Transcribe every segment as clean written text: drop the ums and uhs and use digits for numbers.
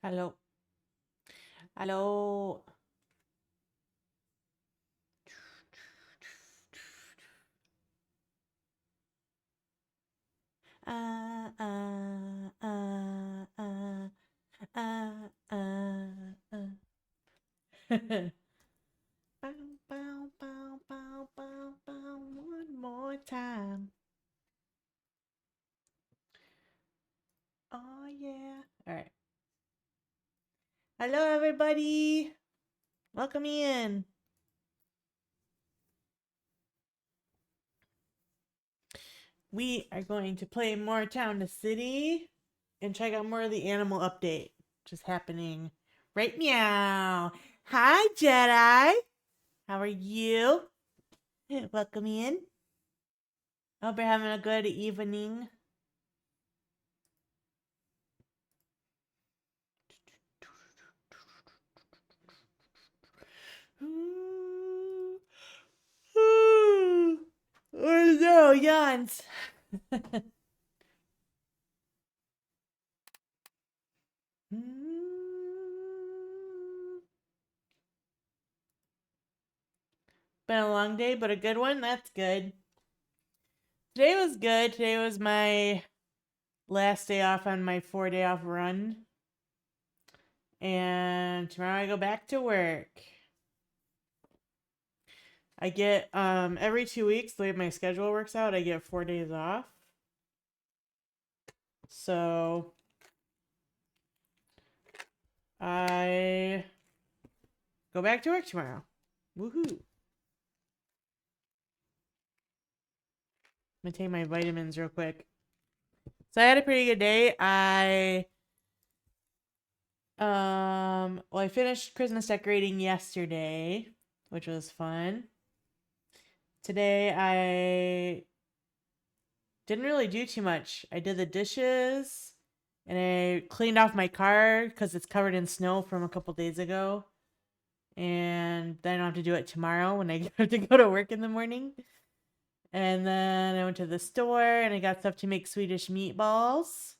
Hello. Hello. Uh, uh, uh, uh, uh, uh. Bow, bow, bow, bow, bow, bow, one more time. Oh, yeah. All right. Hello, everybody. Welcome in. We are going to play more Town to City and check out more of the animal update, which is happening right meow. Hi, Jedi. How are you? Welcome in. Hope you're having a good evening. Oh no, yawns. Been a long day, but a good one. That's good. Today was good. Today was my last day off on my 4-day off run. And tomorrow I go back to work. I get every 2 weeks, the way my schedule works out, I get 4 days off. So I go back to work tomorrow. Woohoo. I'm gonna take my vitamins real quick. So I had a pretty good day. I finished Christmas decorating yesterday, which was fun. Today I didn't really do too much. I did the dishes and I cleaned off my car because it's covered in snow from a couple days ago. And then I don't have to do it tomorrow when I have to go to work in the morning. And then I went to the store and I got stuff to make Swedish meatballs.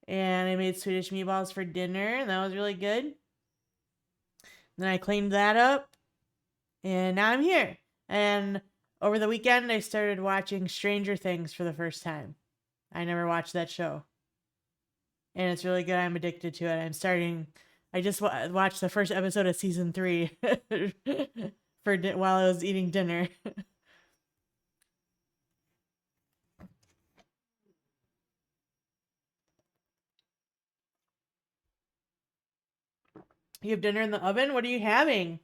And I made Swedish meatballs for dinner, and that was really good. Then I cleaned that up, and now I'm here. And over the weekend, I started watching Stranger Things for the first time. I never watched that show. And it's really good. I'm addicted to it. I just watched the first episode of season 3 while I was eating dinner. You have dinner in the oven? What are you having?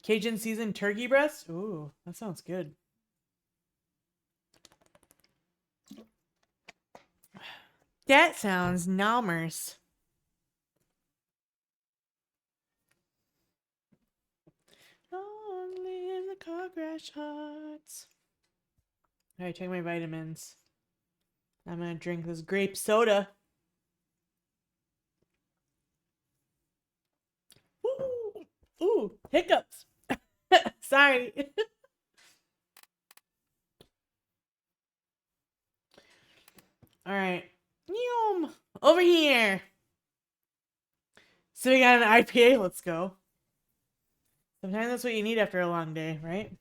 Cajun seasoned turkey breast? Ooh, that sounds good. That sounds nommers. Only in the car crash hearts. Alright, take my vitamins. I'm gonna drink this grape soda. Ooh, ooh, hiccups. Sorry. Alright. Yum. Over here. So we got an IPA. Let's go. Sometimes that's what you need after a long day, right?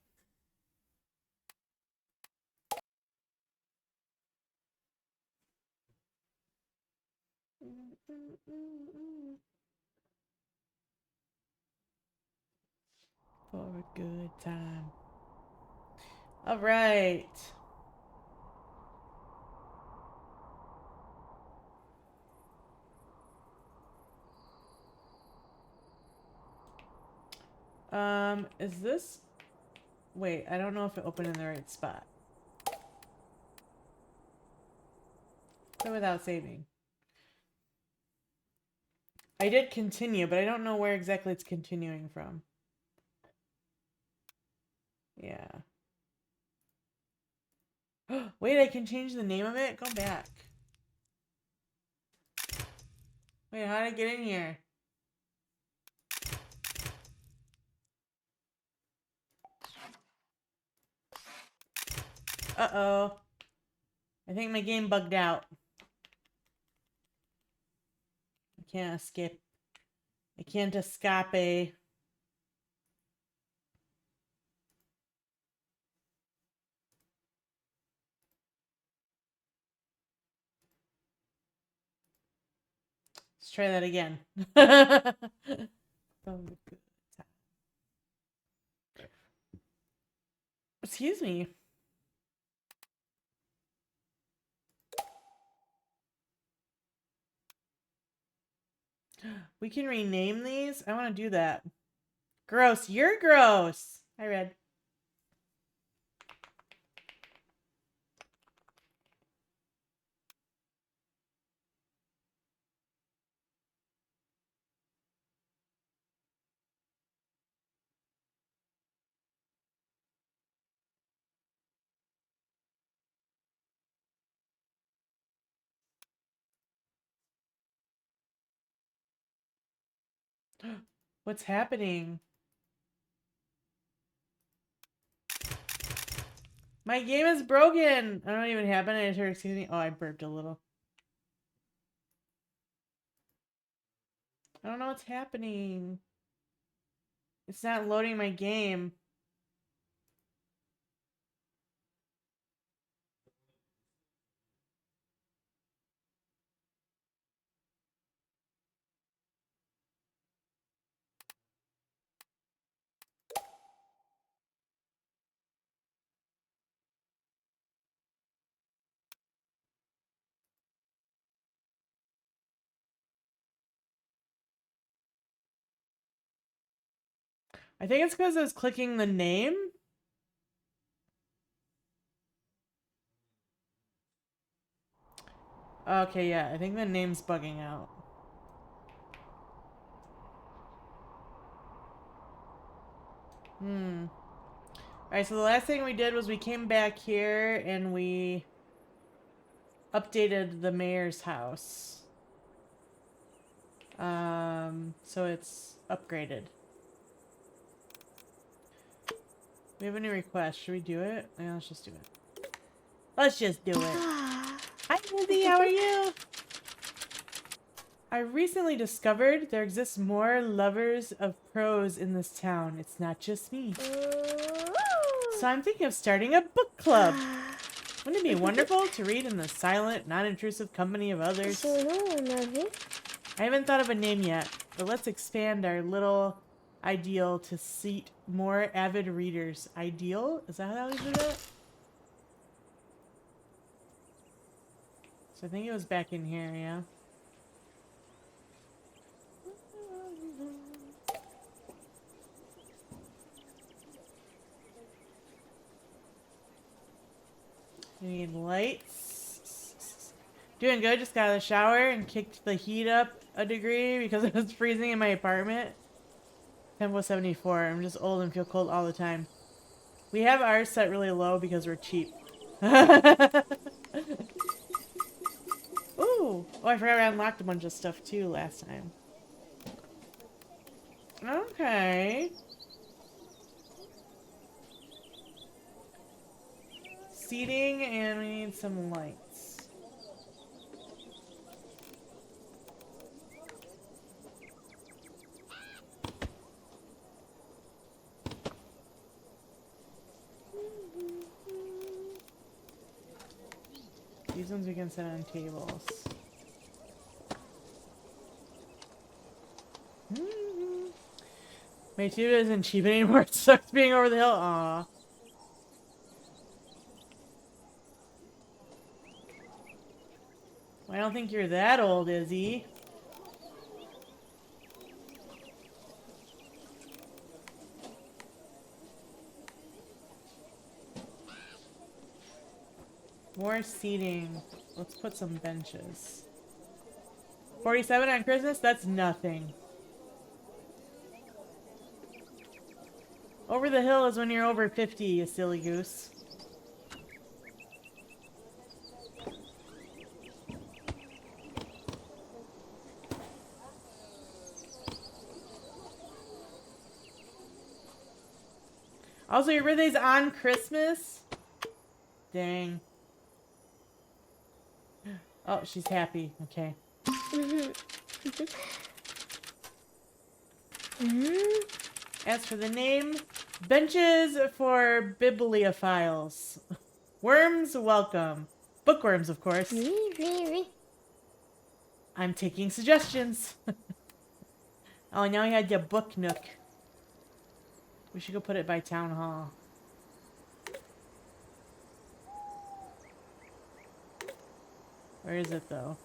For a good time. All right. Is this... Wait, I don't know if it opened in the right spot. So without saving. I did continue, but I don't know where exactly it's continuing from. Yeah. Wait, I can change the name of it? Go back. Wait, how did I get in here? Uh-oh. I think my game bugged out. I can't escape. I can't escape. Let's try that again. Oh, good. Excuse me. We can rename these? I want to do that. Gross. You're gross. I read. What's happening? My game is broken. I don't even have it. Excuse me. Oh, I burped a little. I don't know what's happening. It's not loading my game. I think it's because I was clicking the name. Okay, yeah. I think the name's bugging out. Alright, so the last thing we did was we came back here and we updated the mayor's house. So it's upgraded. We have any requests? Should we do it? Yeah, let's just do it. Let's just do it. Hi, Lizzie. How are you? I recently discovered there exists more lovers of prose in this town. It's not just me. So I'm thinking of starting a book club. Wouldn't it be wonderful to read in the silent, non-intrusive company of others? I haven't thought of a name yet, but let's expand our little ideal to seat more avid readers. Ideal? Is that how we do that? So I think it was back in here, yeah? We need lights. Doing good, just got out of the shower and kicked the heat up a degree because it was freezing in my apartment. Tempo 74. I'm just old and feel cold all the time. We have ours set really low because we're cheap. Ooh! Oh, I forgot I unlocked a bunch of stuff too last time. Okay. Seating, and we need some lights. These ones we can set on tables. Vtuber isn't cheap anymore. It sucks being over the hill. Aww. Well, I don't think you're that old, Izzy. More seating. Let's put some benches. 47 on Christmas? That's nothing. Over the hill is when you're over 50, you silly goose. Also, your birthday's on Christmas? Dang. Oh, she's happy. Okay. As for the name, benches for bibliophiles. Worms, welcome. Bookworms, of course. I'm taking suggestions. Oh, now we had the book nook. We should go put it by town hall. Where is it, though?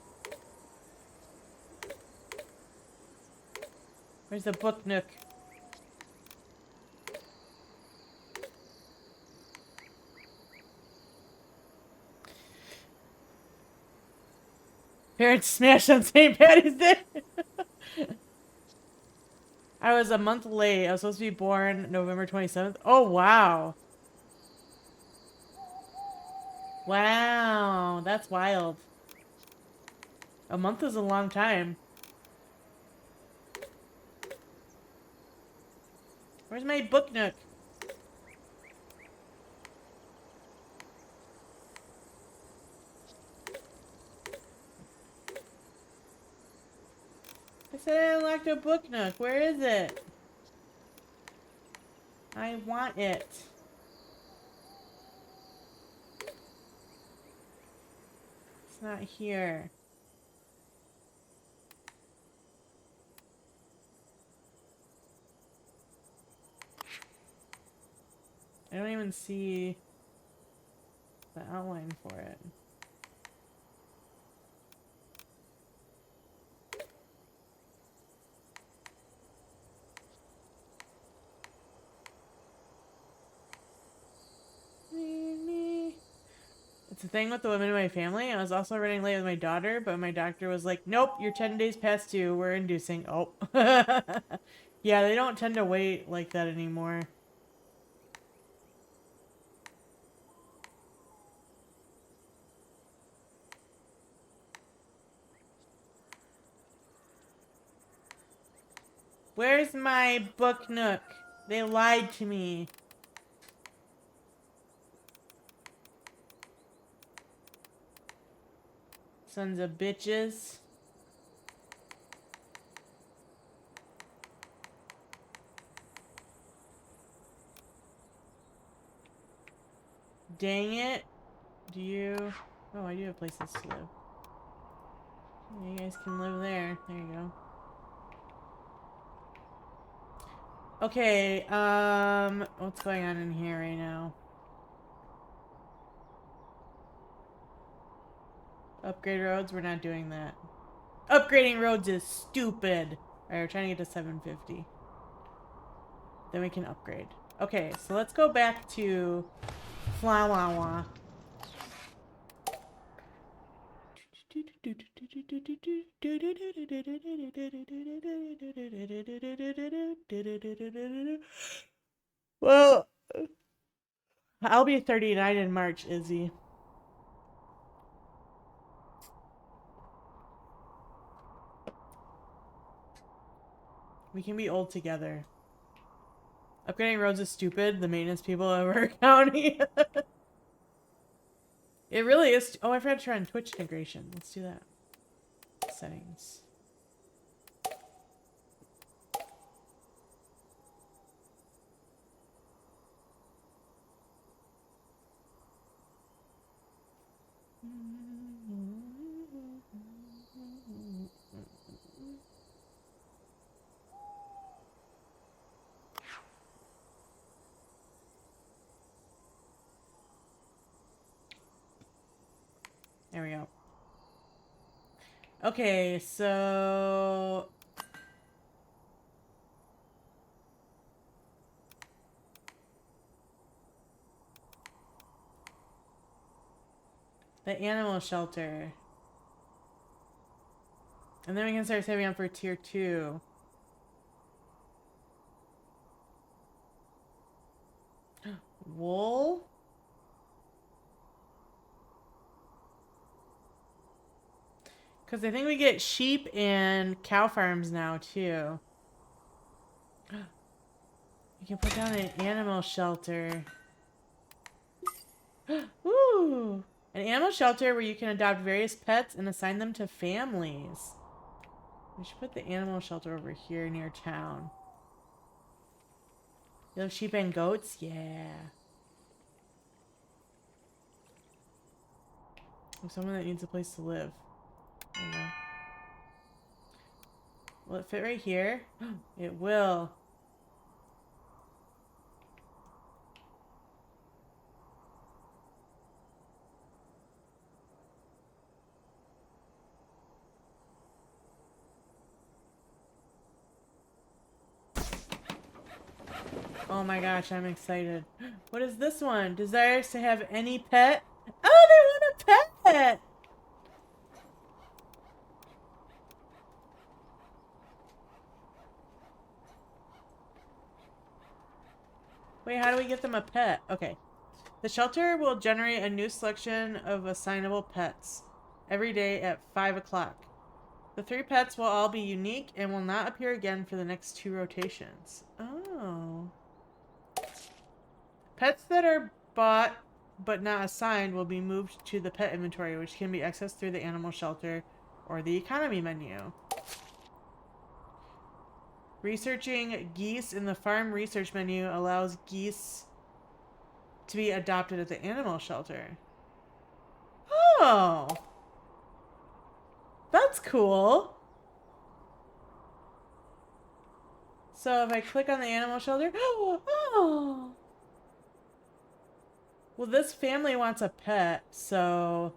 Where's the book nook? Parents smashed on St. Patty's Day. I was a month late. I was supposed to be born November 27th. Oh, wow. Wow. That's wild. A month is a long time. Where's my book nook? I said I unlocked a book nook. Where is it? I want it. It's not here. I don't even see the outline for it. It's a thing with the women in my family. I was also running late with my daughter, but my doctor was like, nope, you're 10 days past due. We're inducing. Oh. Yeah, they don't tend to wait like that anymore. Where's my book nook? They lied to me. Sons of bitches. Dang it. Do you... Oh, I do have places to live. You guys can live there. There you go. Okay, what's going on in here right now? Upgrade roads? We're not doing that. Upgrading roads is stupid. Alright, we're trying to get to 750. Then we can upgrade. Okay, so let's go back to Flawawa. Well, I'll be 39 in March, Izzy. We can be old together. Upgrading roads is stupid. The maintenance people of our county. It really is. Oh, I forgot to turn on Twitch integration. Let's do that. Settings. There we go. Okay, so... the animal shelter. And then we can start saving up for tier 2. Wool? Because I think we get sheep and cow farms now, too. You can put down an animal shelter. Ooh! An animal shelter where you can adopt various pets and assign them to families. We should put the animal shelter over here near town. You have sheep and goats? Yeah. There's someone that needs a place to live. There you go. Will it fit right here? It will. Oh my gosh, I'm excited. What is this one? Desires to have any pet? Oh, they want a pet! Wait, how do we get them a pet? Okay. The shelter will generate a new selection of assignable pets every day at 5 o'clock. The 3 pets will all be unique and will not appear again for the next 2 rotations. Oh. Pets that are bought but not assigned will be moved to the pet inventory, which can be accessed through the animal shelter or the economy menu. Researching geese in the farm research menu allows geese to be adopted at the animal shelter. Oh! That's cool. So if I click on the animal shelter... Oh! Well, this family wants a pet, so...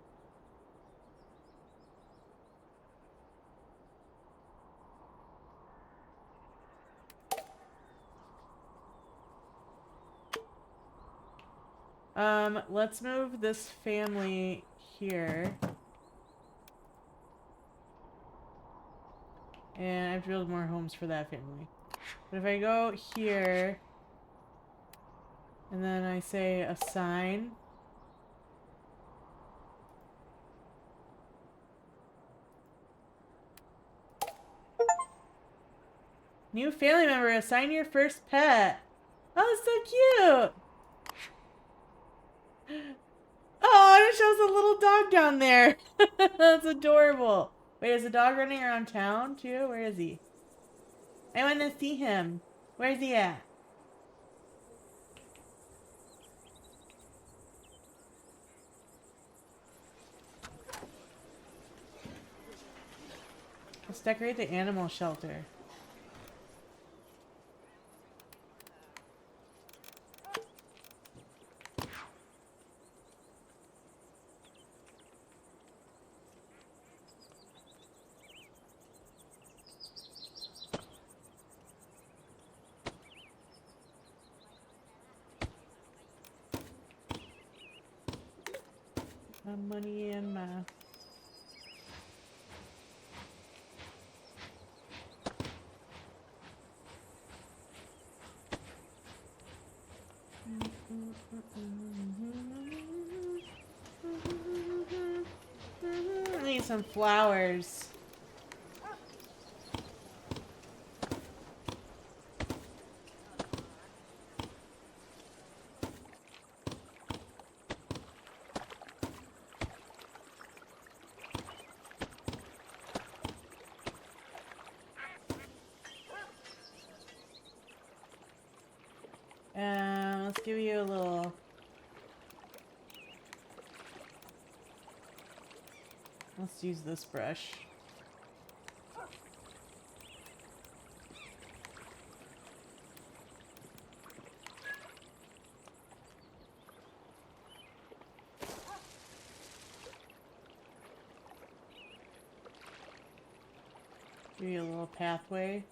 let's move this family here. And I have to build more homes for that family. But if I go here, and then I say assign. New family member, assign your first pet. Oh, it's so cute. Oh, and it shows a little dog down there. That's adorable. Wait, is the dog running around town too? Where is he? I want to see him. Where's he at? Let's decorate the animal shelter. My money in my... I need some flowers. Let's give you a little... Let's use this brush. Give you a little pathway.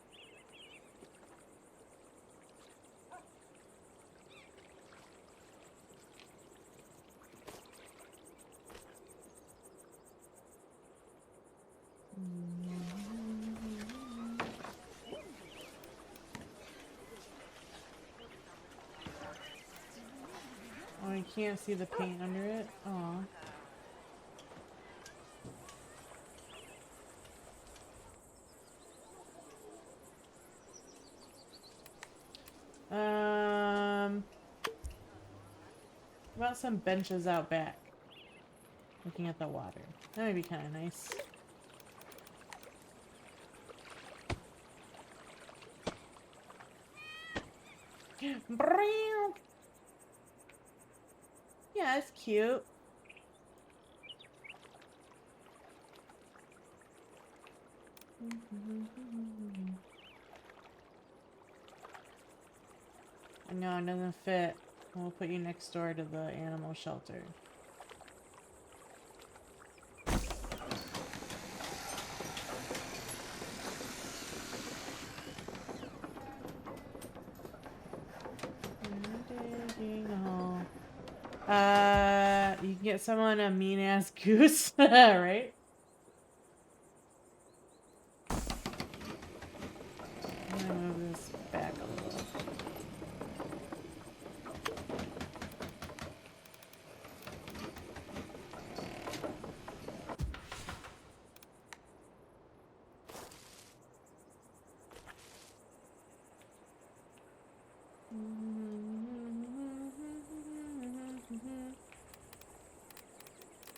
Oh, you can't see the paint under it? Aw. about some benches out back? Looking at the water. That might be kind of nice. Yeah, it's cute. No, it doesn't fit. We'll put you next door to the animal shelter. You can get someone a mean-ass goose, right? I'm gonna move this back a little.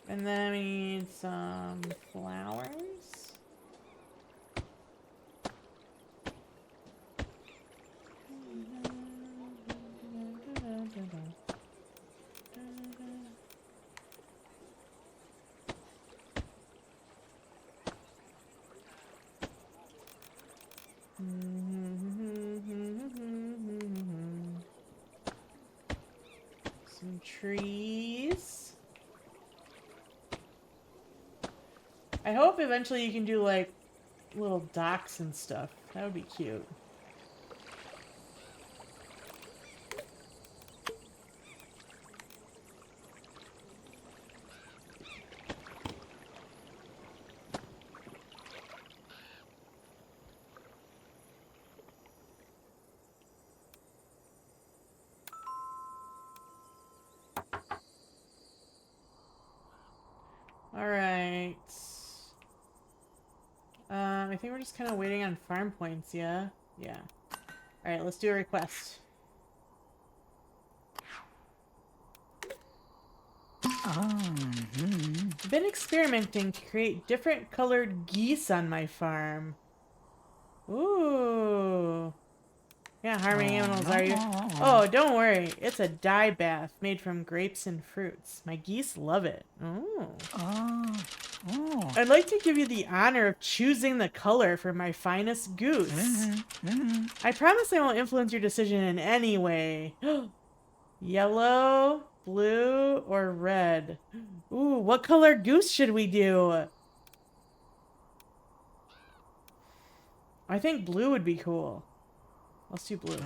And then we need some flowers. Some trees. I hope eventually you can do like little docks and stuff. That would be cute. Alright. I think we're just kind of waiting on farm points, yeah? Yeah. Alright, let's do a request. I've been experimenting to create different colored geese on my farm. Ooh. Yeah, harming animals, are you? Oh, don't worry. It's a dye bath made from grapes and fruits. My geese love it. Oh. I'd like to give you the honor of choosing the color for my finest goose. I promise I won't influence your decision in any way. Yellow, blue, or red? Ooh, what color goose should we do? I think blue would be cool. Let's do blue.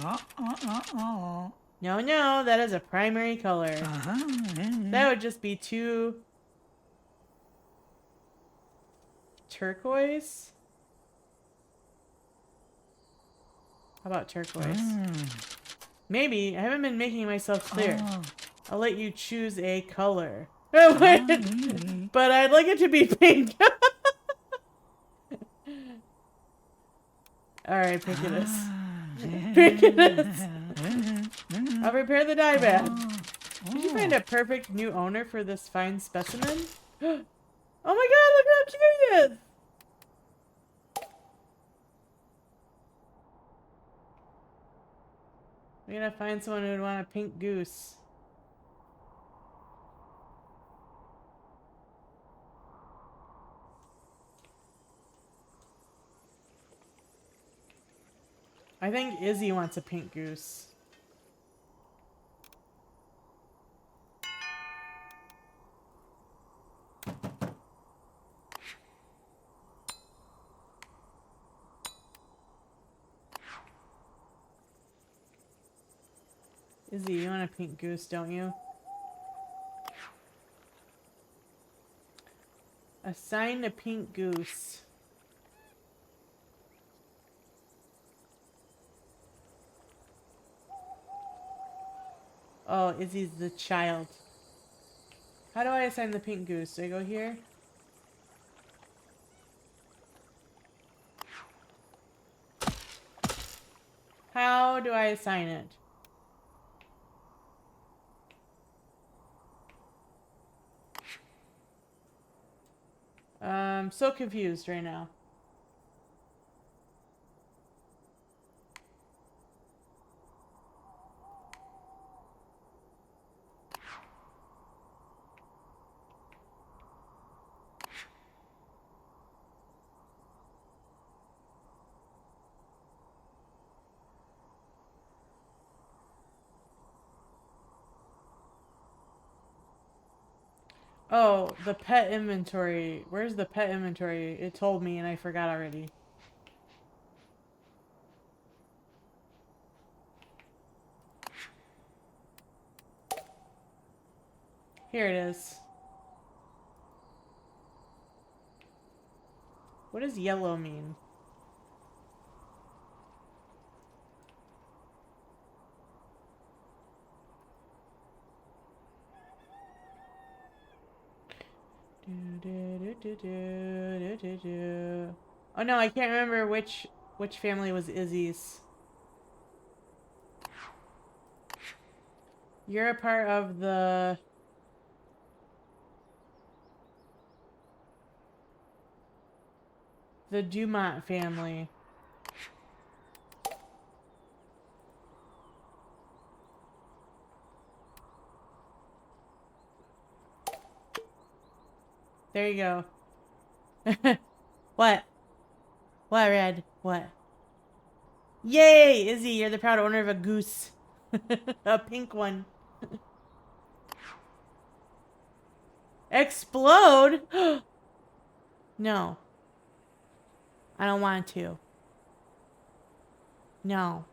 No, no, that is a primary color. That would just be too... turquoise? How about turquoise? Maybe. I haven't been making myself clear. I'll let you choose a color. But I'd like it to be pink. Alright, pink it is. Pink it is. I'll prepare the dye bath. Did you find a perfect new owner for this fine specimen? Oh my god, look how cute he is! We gotta find someone who would want a pink goose. I think Izzy wants a pink goose. Izzy, you want a pink goose, don't you? Assign a pink goose. Oh, Izzy's the child. How do I assign the pink goose? Do I go here? How do I assign it? I'm so confused right now. Oh, the pet inventory. Where's the pet inventory? It told me and I forgot already. Here it is. What does yellow mean? Oh no, I can't remember which family was Izzy's. You're a part of the Dumont family. There you go. What? What, Red? What? Yay, Izzy, you're the proud owner of a goose. A pink one. Explode? No. I don't want to. No.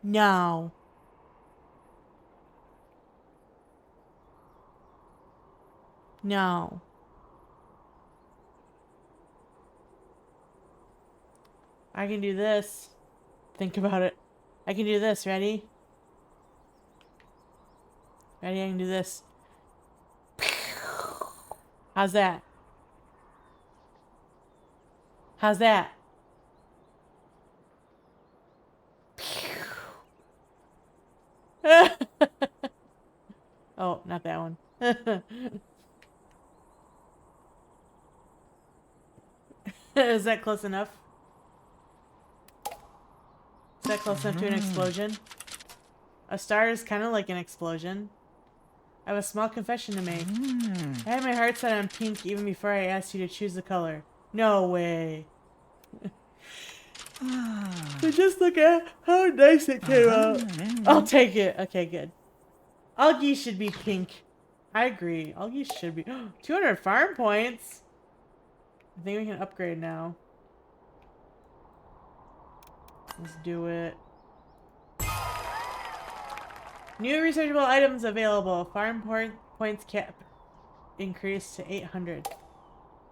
No. No. I can do this. Think about it. I can do this. Ready? Ready? I can do this. How's that? How's that? Oh, not that one. Is that close enough? Is that close enough to an explosion? A star is kind of like an explosion. I have a small confession to make. I had my heart set on pink even before I asked you to choose the color. No way. But just look at how nice it came out. I'll take it. Okay, good. All geese should be pink. I agree. All geese should be. 200 farm points. I think we can upgrade now. Let's do it. New researchable items available. Farm points cap increased to 800. I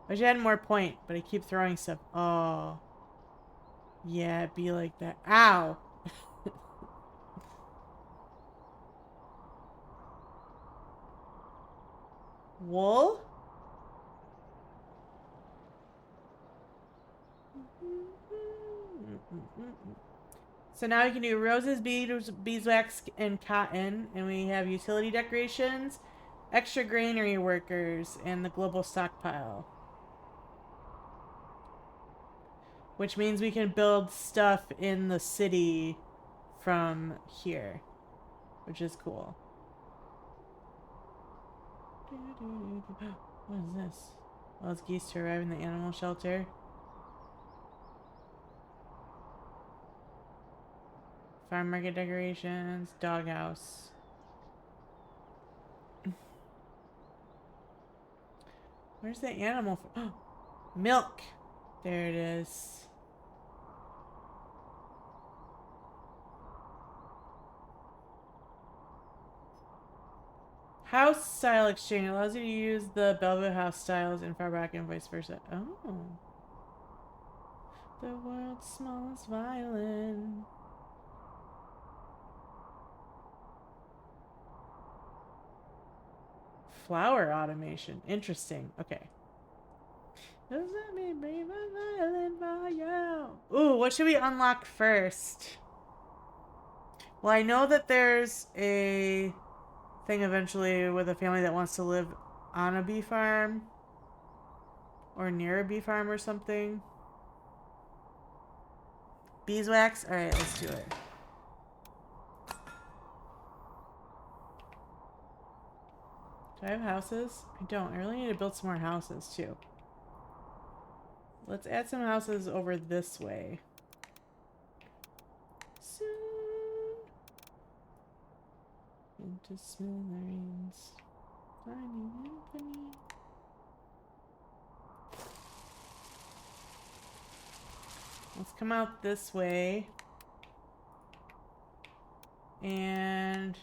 wish I had more point, but I keep throwing stuff. Oh. Yeah, it'd be like that. Ow! Wool? So now we can do roses, beeswax, and cotton. And we have utility decorations, extra granary workers, and the global stockpile. Which means we can build stuff in the city from here. Which is cool. What is this? Oh, it's geese to arrive in the animal shelter. Farm market decorations, doghouse. Where's the animal? Oh, milk. There it is. House style exchange allows you to use the Bellevue house styles in Farback and vice versa. Oh. The world's smallest violin. Flower automation. Interesting. Okay. Does that mean bring a violin for you? Ooh, what should we unlock first? Well, I know that there's a thing eventually with a family that wants to live on a bee farm. Or near a bee farm or something. Beeswax? Alright, let's do it. Do I have houses? I don't. I really need to build some more houses too. Let's add some houses over this way. Soon into smithereens. Finding infinity. Let's come out this way. And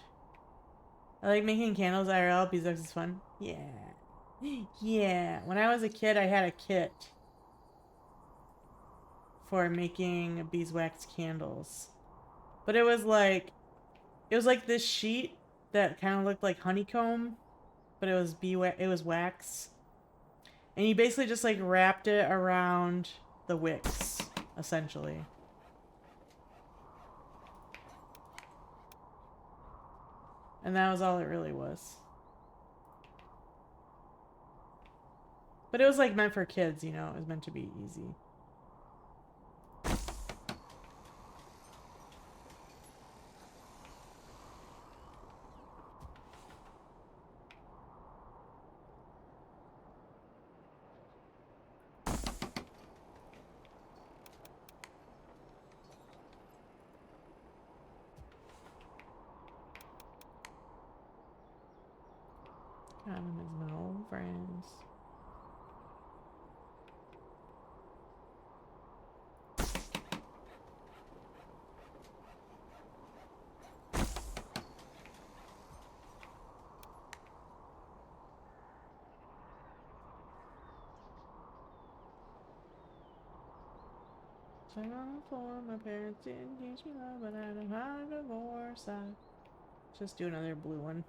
I like making candles IRL. Beeswax is fun. Yeah. Yeah. When I was a kid, I had a kit for making beeswax candles. But it was like this sheet that kind of looked like honeycomb, but it was wax. And you basically just like wrapped it around the wicks, essentially. And that was all it really was. But it was like meant for kids, you know, it was meant to be easy. Got him as my old friends. So for my parents didn't teach me love, but I know how to divorce. Just do another blue one.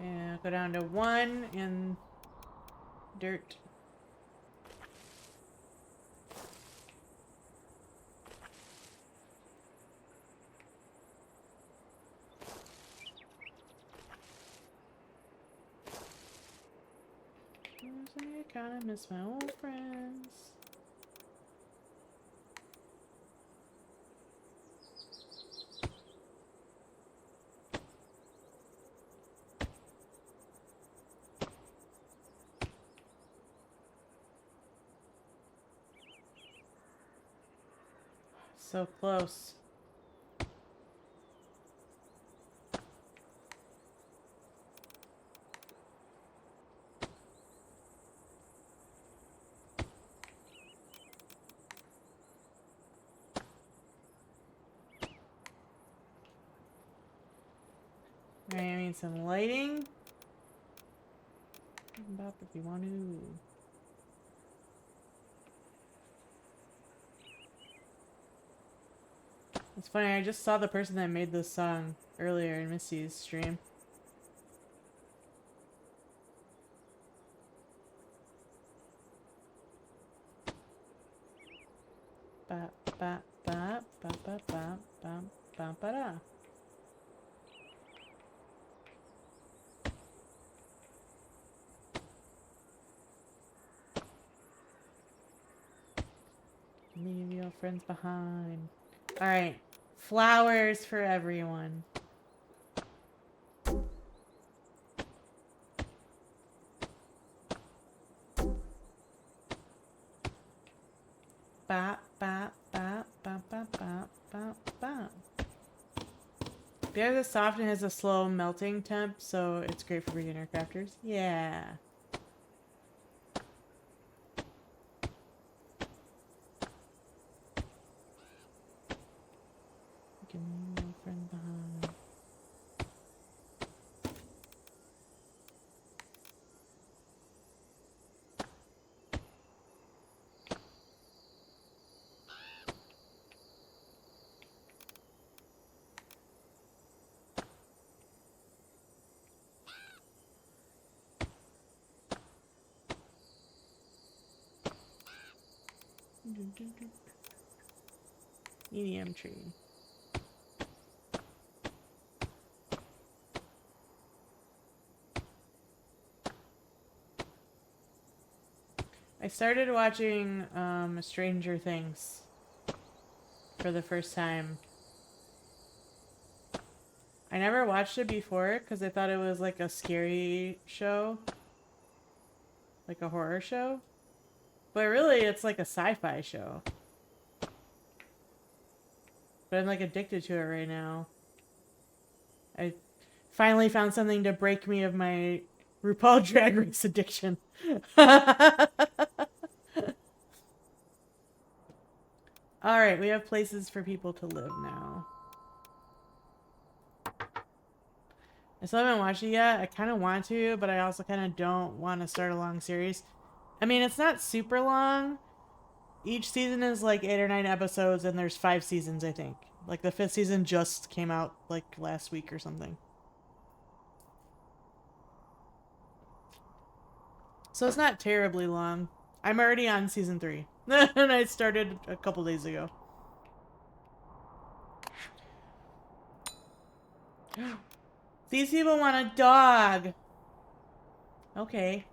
And go down to 1 in dirt. I kinda miss my old friends. So close. I need some lighting. About if you want to. It's funny, I just saw the person that made this song earlier in Missy's stream. Ba ba ba ba ba ba ba ba ba da. Leave your friends behind. Alright. Flowers for everyone. Ba ba ba ba ba ba ba ba. Beer is soft and has a slow melting temp, so it's great for beginner crafters. Yeah. Give me your friend behind. Medium tree. I started watching Stranger Things for the first time. I never watched it before because I thought it was like a scary show. Like a horror show. But really, it's like a sci-fi show. But I'm like addicted to it right now. I finally found something to break me of my RuPaul Drag Race addiction. Alright, we have places for people to live now. I still haven't watched it yet. I kind of want to, but I also kind of don't want to start a long series. I mean, it's not super long. Each season is like 8 or 9 episodes, and there's 5 seasons, I think. Like, the 5th season just came out, like, last week or something. So it's not terribly long. I'm already on season 3. And I started a couple days ago. These people want a dog. Okay.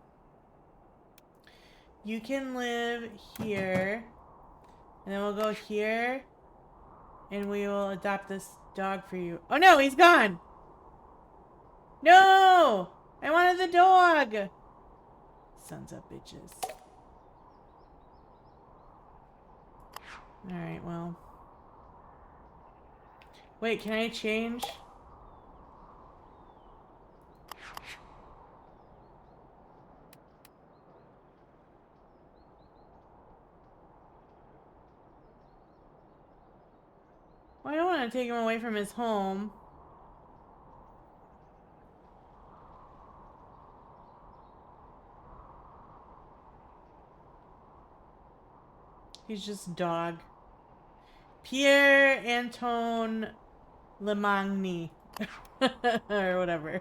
You can live here. And then we'll go here. And we will adopt this dog for you. Oh no, he's gone! No! I wanted the dog! Sons of bitches. Alright, well. Wait, can I change? Well, I don't want to take him away from his home. He's just dog. Pierre Antoine Lemagny. Or whatever.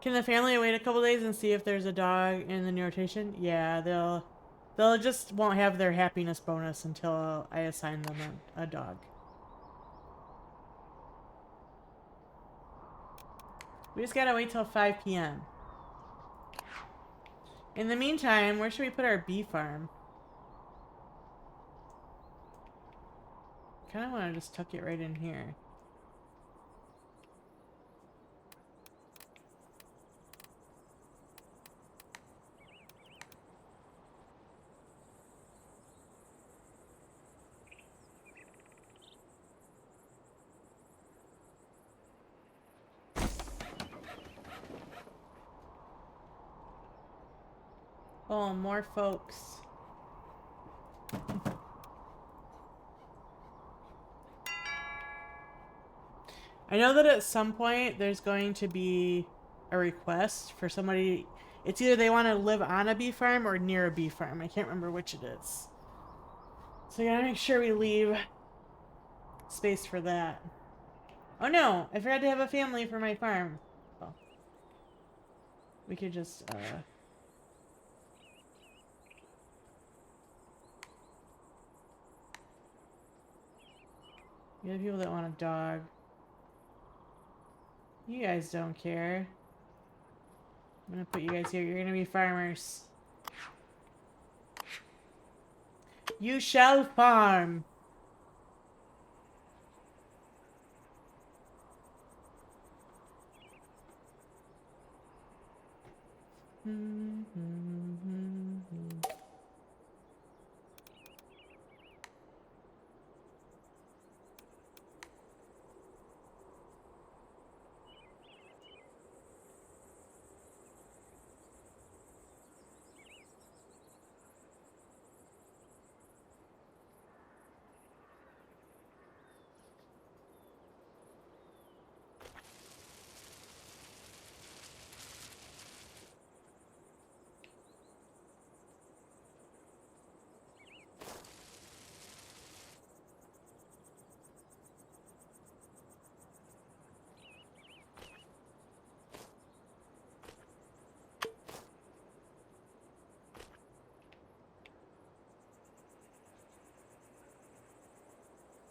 Can the family wait a couple days and see if there's a dog in the new rotation? Yeah, they'll just won't have their happiness bonus until I assign them a dog. We just gotta wait till 5 p.m. In the meantime, where should we put our bee farm? Kinda wanna just tuck it right in here. Oh, more folks. I know that at some point there's going to be a request for somebody. It's either they want to live on a bee farm or near a bee farm. I can't remember which it is. So I gotta make sure we leave space for that. Oh no! I forgot to have a family for my farm. Oh. We could just, the other people that want a dog. You guys don't care. I'm gonna put you guys here. You're gonna be farmers. You shall farm!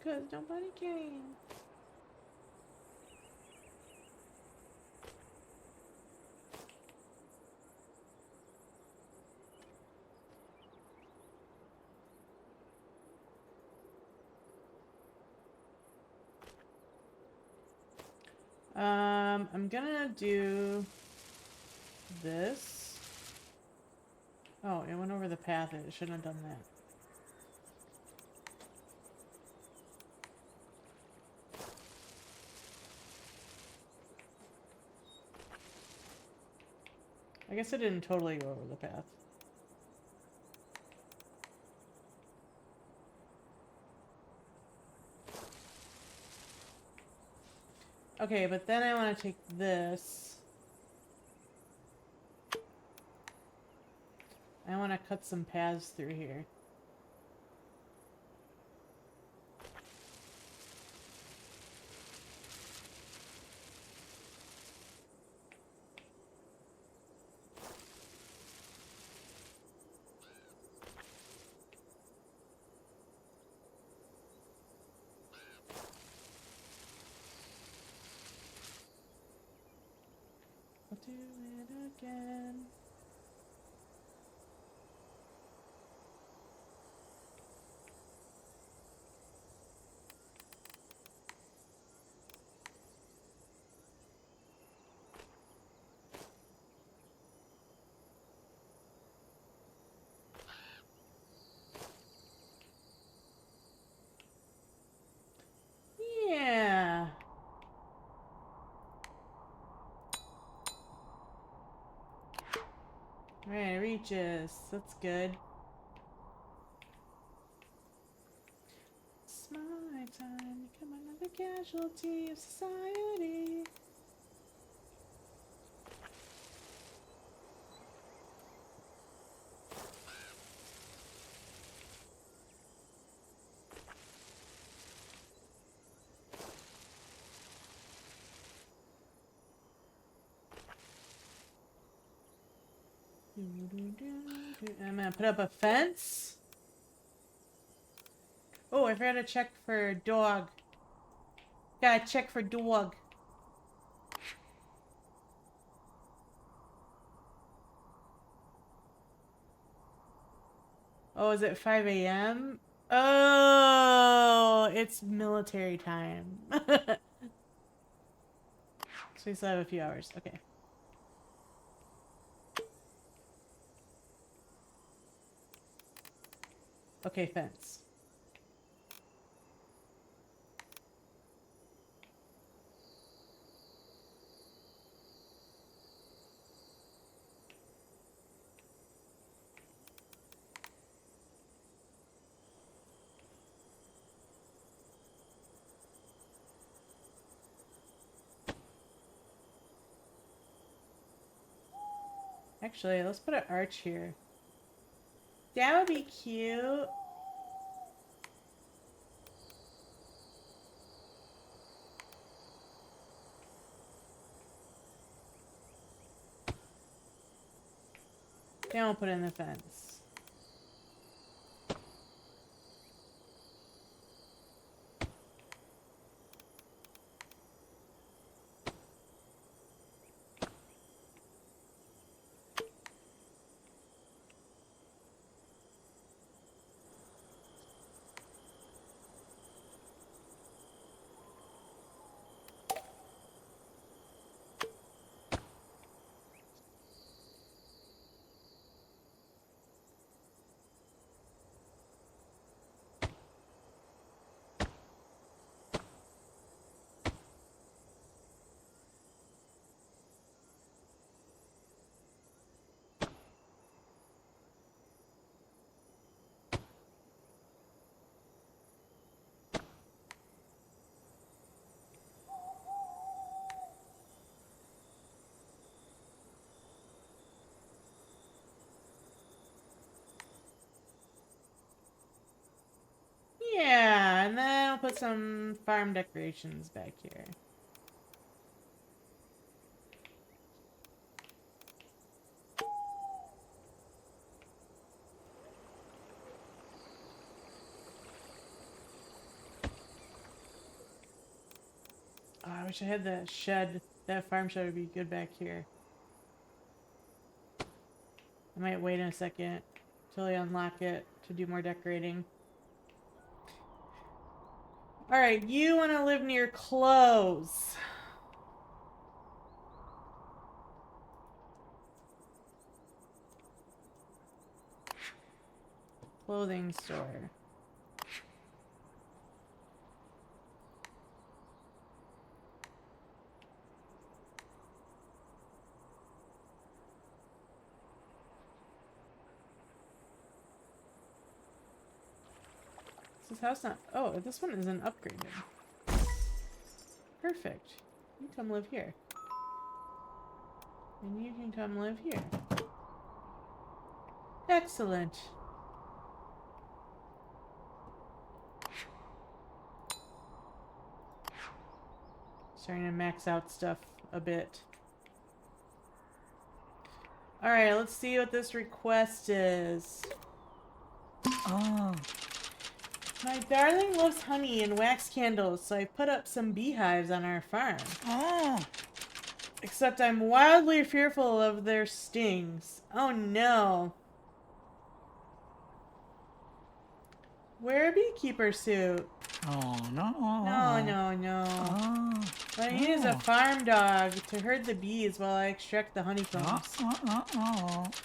Cause nobody can. I'm gonna do this. Oh, it went over the path. It shouldn't have done that. I guess it didn't totally go over the path. Okay, but then I want to take this. I want to cut some paths through here. I'll do it again. Yeah. Alright, it reaches. That's good. It's my time to become another casualty of society. I'm gonna put up a fence. Oh, I forgot to check for dog. Gotta check for dog. Oh, is it 5 a.m.? Oh, it's military time. So we still have a few hours. Okay. Okay, fence. Actually, let's put an arch here. That would be cute. Then we'll put in the fence. Yeah, and then I'll put some farm decorations back here. Oh, I wish I had that shed. That farm shed would be good back here. I might wait a second till I unlock it to do more decorating. Alright, you want to live near clothes. clothing store. This house not... Oh, this one isn't upgraded. Perfect. You come live here. And you can come live here. Excellent. Starting to max out stuff a bit. Alright, let's see what this request is. Oh. My darling loves honey and wax candles, so I put up some beehives on our farm. Oh. Except I'm wildly fearful of their stings. Oh no. Wear a beekeeper suit. Oh, no. No. Oh. What I need is a farm dog to herd the bees while I extract the honeycombs.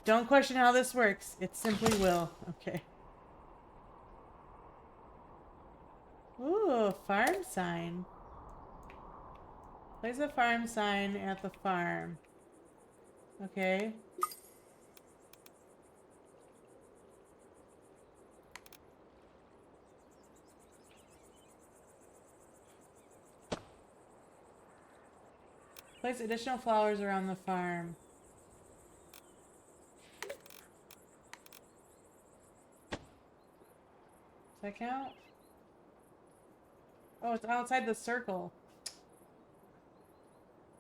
Don't question how this works. It simply will. Okay. Ooh, farm sign. Place a farm sign at the farm. Okay. Place additional flowers around the farm. Does that count? Oh, it's outside the circle.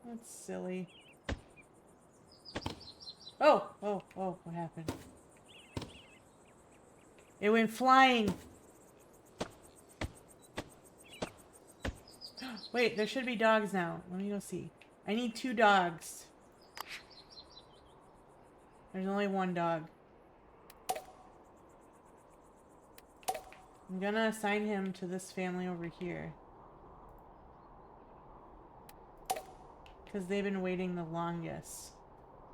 That's silly. Oh, what happened? It went flying. Wait, there should be dogs now. Let me go see. I need 2 dogs. There's only 1 dog. I'm gonna assign him to this family over here. Because they've been waiting the longest.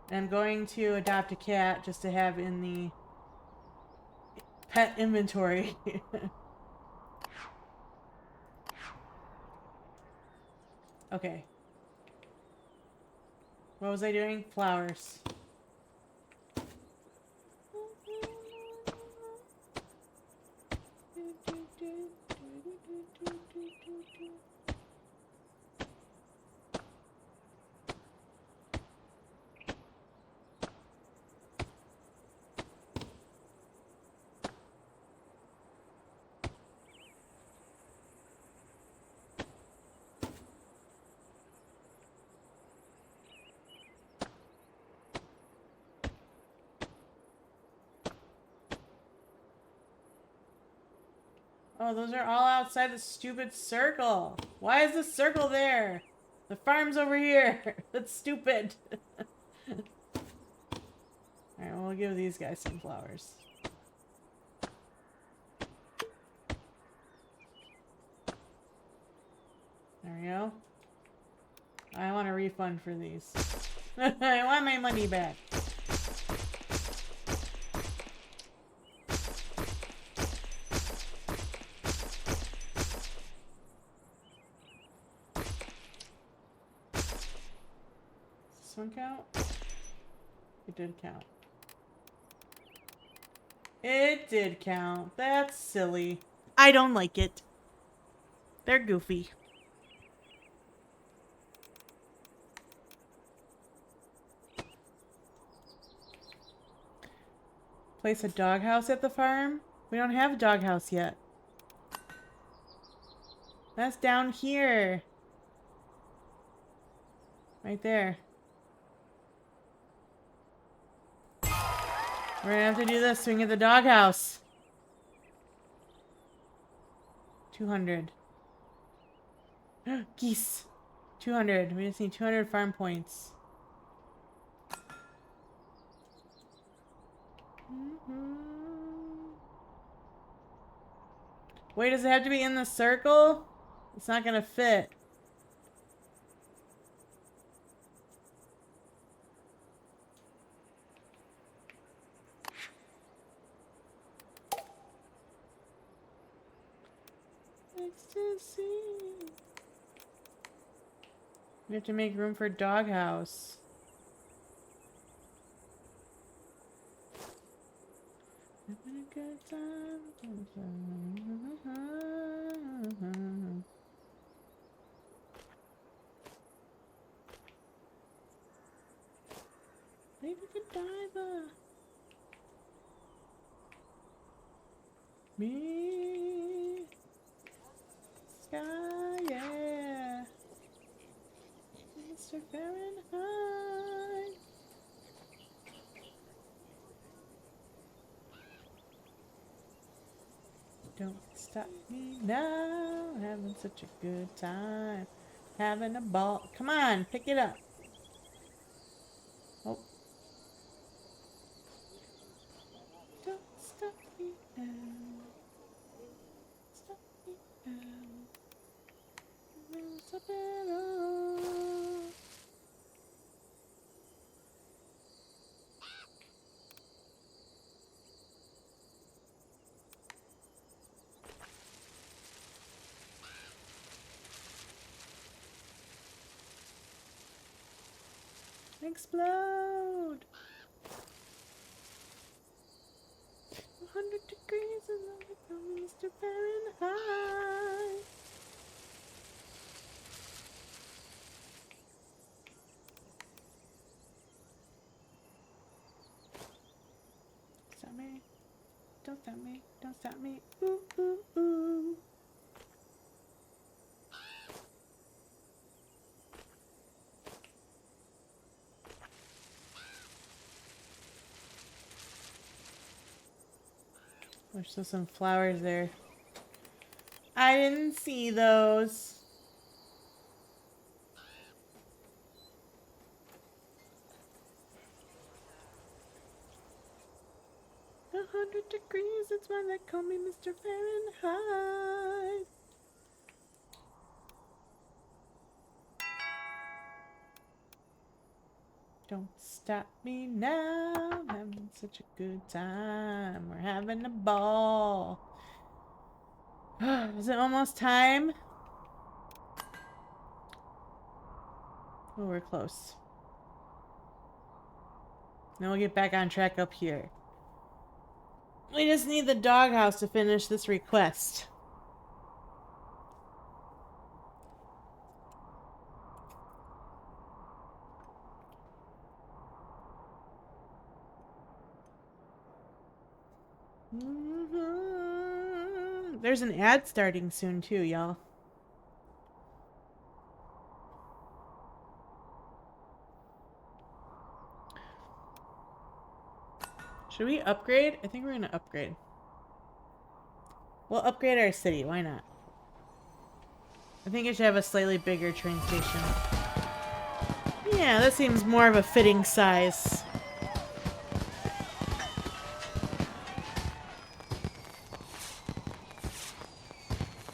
And I'm going to adopt a cat just to have in the pet inventory. Okay. What was I doing? Flowers. Oh, those are all outside the stupid circle. Why is the circle there? The farm's over here. That's stupid. Alright, well, we'll give these guys some flowers. There we go. I want a refund for these. I want my money back. One count? It did count. It did count. That's silly. I don't like it. They're goofy. Place a doghouse at the farm? We don't have a doghouse yet. That's down here. Right there. We're gonna have to do this so we can get the doghouse. 200. Geese. 200. We just need 200 farm points. Wait, does it have to be in the circle? It's not gonna fit. likes to see. We have to make room for doghouse. Having a good time. Lady Godiva. Me. Sky, yeah. Mr. Fahrenheit. Don't stop me now. Having such a good time. Having a ball. Come on, pick it up. Oh. Don't stop me now. Stop me now. No, stop it all. Explode! 100 degrees is like Mr. Fahrenheit. Stop me. Don't stop me. Don't stop me. Ooh, ooh, ooh. There's still some flowers there. I didn't see those. A 100 degrees, that's why they call me Mr. Fahrenheit. Don't stop me now. I'm having such a good time. We're having a ball. Is it almost time? Oh, we're close. Now we'll get back on track up here. We just need the doghouse to finish this request. There's an ad starting soon too, y'all. Should we upgrade? I think we're gonna upgrade. We'll upgrade our city, why not? I think it should have a slightly bigger train station. Yeah, that seems more of a fitting size.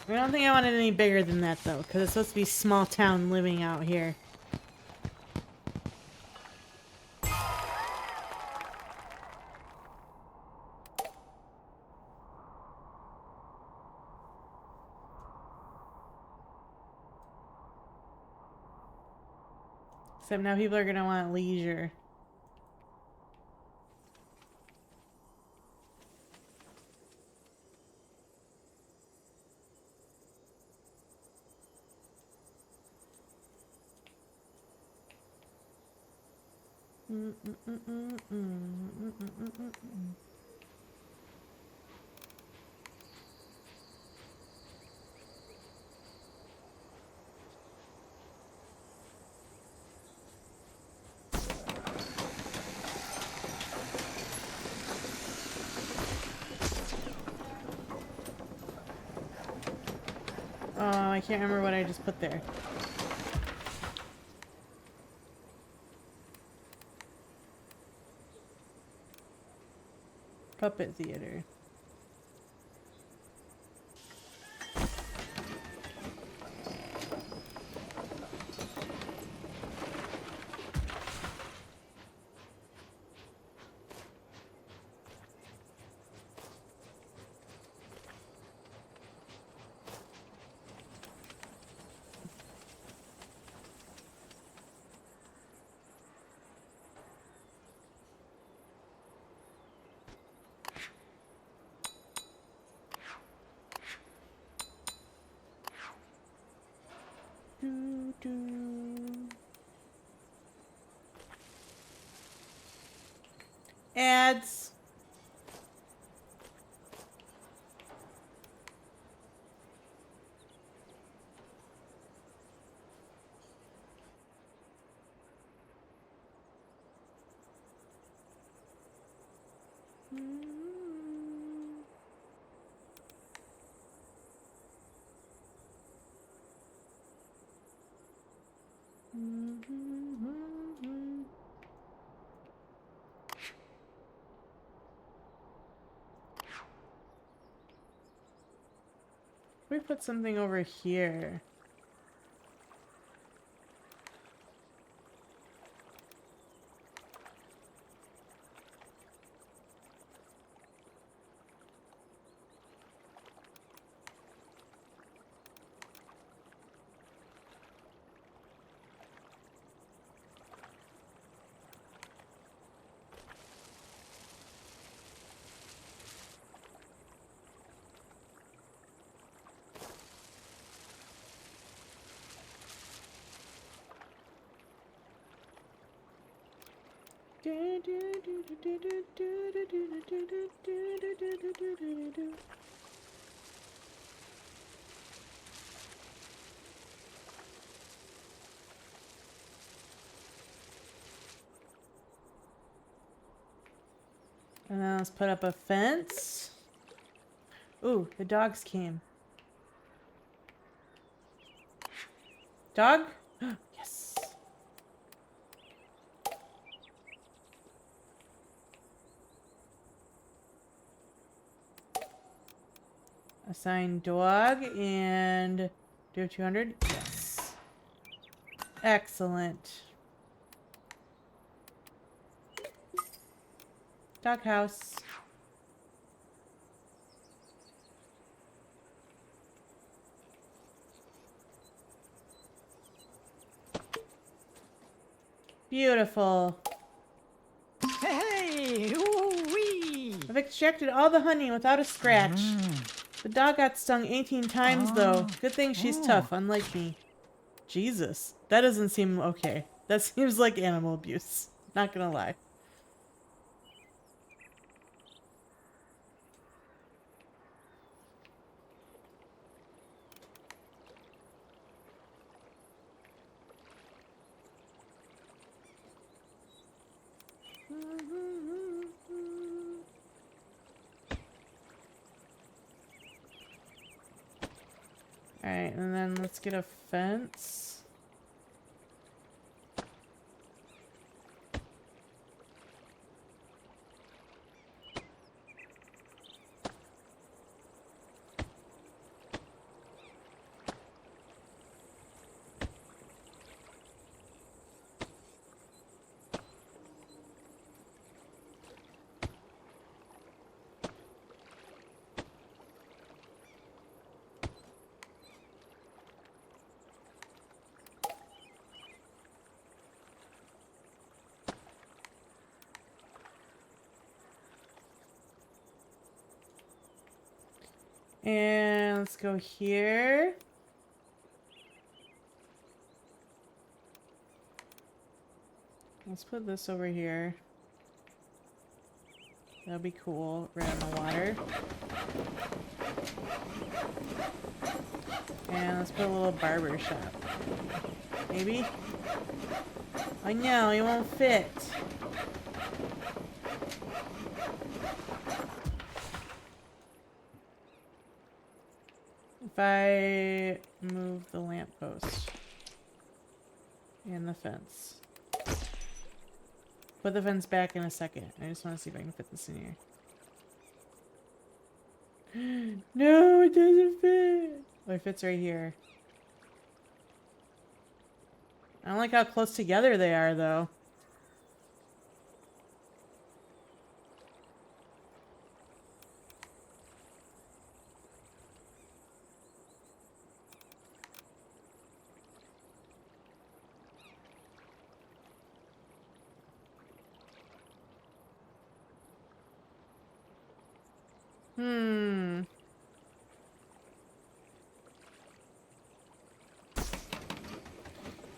I don't think I want it any bigger than that though, because it's supposed to be small town living out here. Except now people are gonna want leisure. Oh, I can't remember what I just put there. Puppet theater. pads. We put something over here. And then let's put up a fence. Ooh, the dogs came. Dog? Yes. Assign dog and do you have 200? Yes. Excellent. Doghouse. Beautiful. Hey, ooh-wee. I've extracted all the honey without a scratch. The dog got stung 18 times though. Good thing she's tough, unlike me. Jesus. That doesn't seem okay. That seems like animal abuse. Not gonna lie. Alright, and then let's get a fence. And let's go here. Let's put this over here. That'll be cool. Right on the water. And let's put a little barber shop. Maybe? Oh no, it won't fit. If I move the lamppost and the fence. Put the fence back in a second. I just want to see if I can fit this in here. No, it doesn't fit. Oh, it fits right here. I don't like how close together they are, though.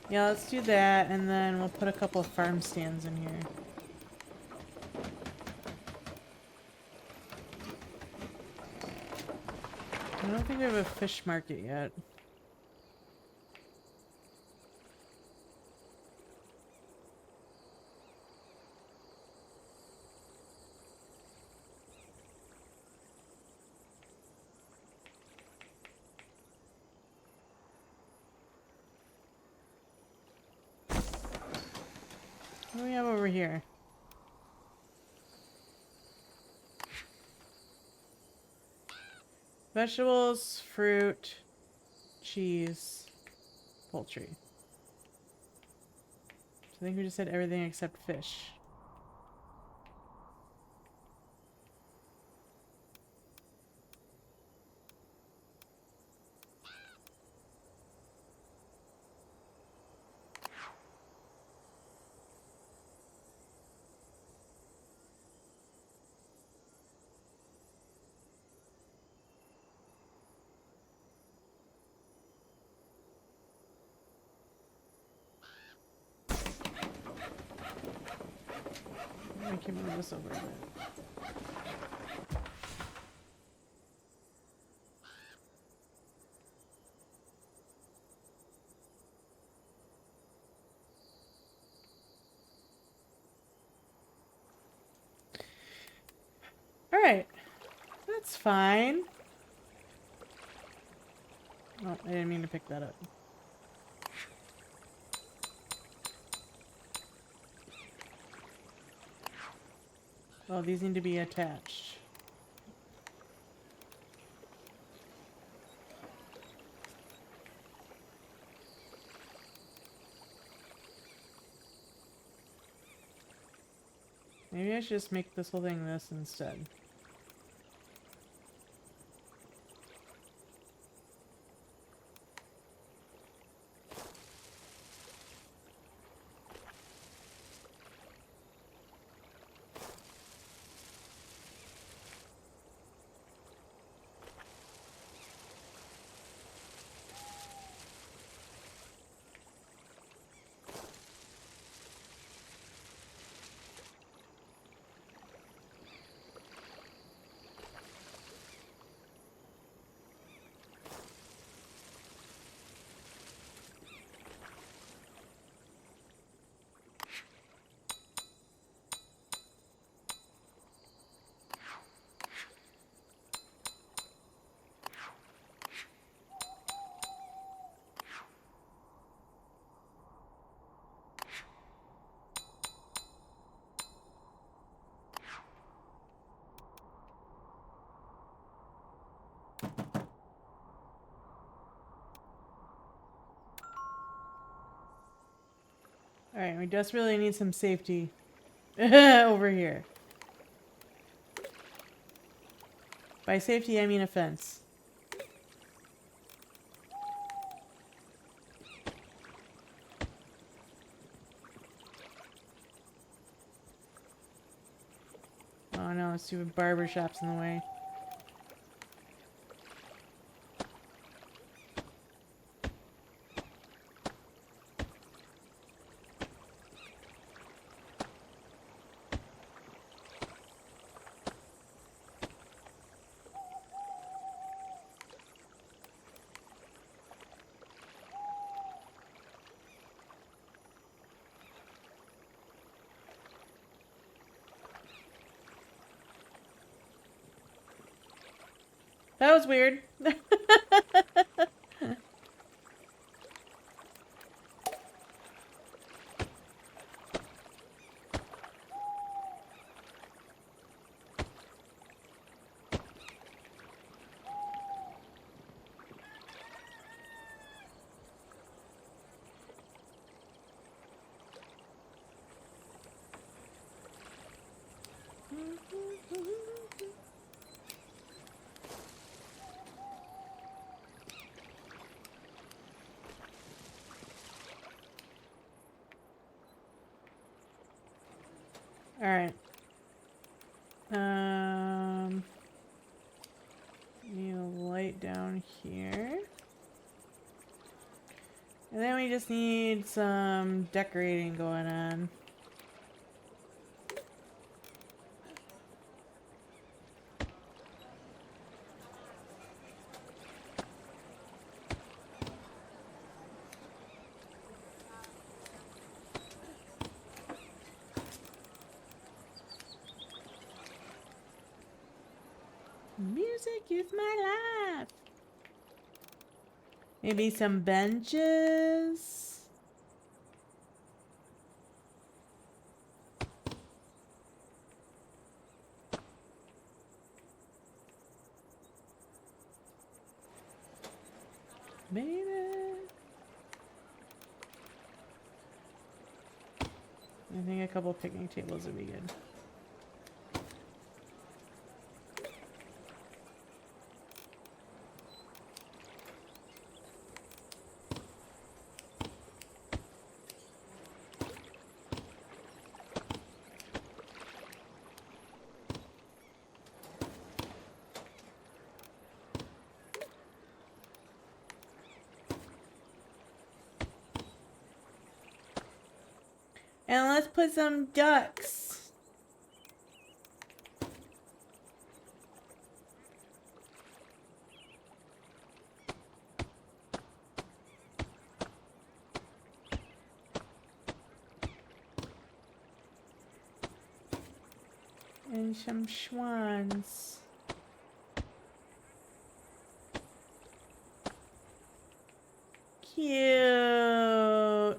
Yeah, let's do that, and then we'll put a couple of farm stands in here. I don't think we have a fish market yet. What do we have over here? Vegetables, fruit, cheese, poultry. So I think we just said everything except fish. I can move this over a bit. Alright. That's fine. Oh, I didn't mean to pick that up. Well, these need to be attached. Maybe I should just make this whole thing this instead. Alright, we just really need some safety over here. By safety, I mean a fence. Oh no, stupid barber shop's in the way. That was weird. Alright. Need a light down here. And then we just need some decorating going on. music is my life. Maybe some benches. Maybe. I think a couple picnic tables would be good. And let's put some ducks. And some swans. Cute.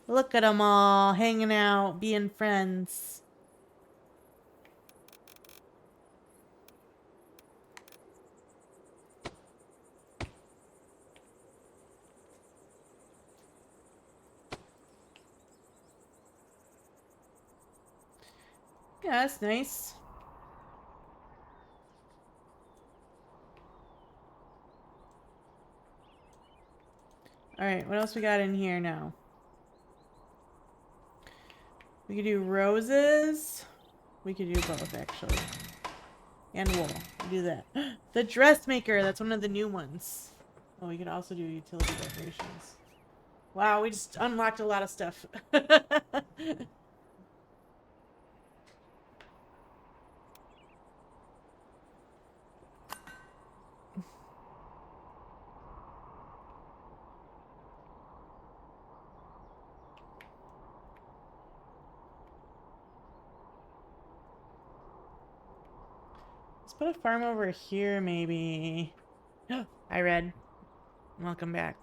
Look at them all hanging out, being friends. Yeah, that's nice. Alright, what else we got in here now? We could do roses. We could do both, actually. And wool. We do that. The dressmaker! That's one of the new ones. Oh, we could also do utility decorations. Wow, we just unlocked a lot of stuff. Let's put a farm over here, maybe. Hi, Red. Welcome back.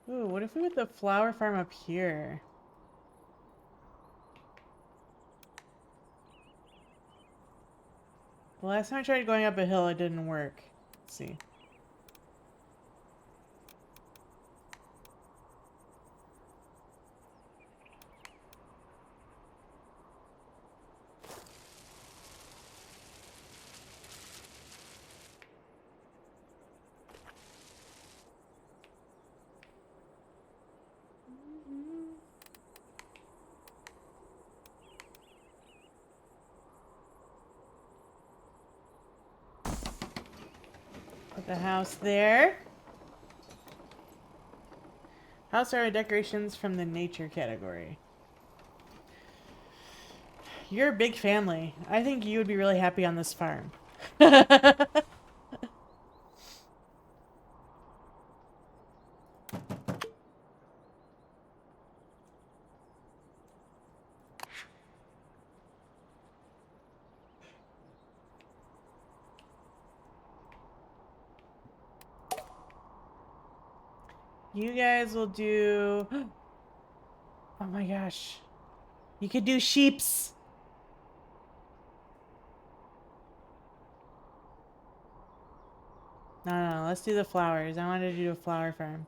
Ooh, what if we put the flower farm up here? The last time I tried going up a hill, it didn't work. Let's see. Put the house there. House art decorations from the nature category. You're a big family. I think you would be really happy on this farm. You guys will do... Oh my gosh. You could do sheeps. No, let's do the flowers. I wanted to do a flower farm.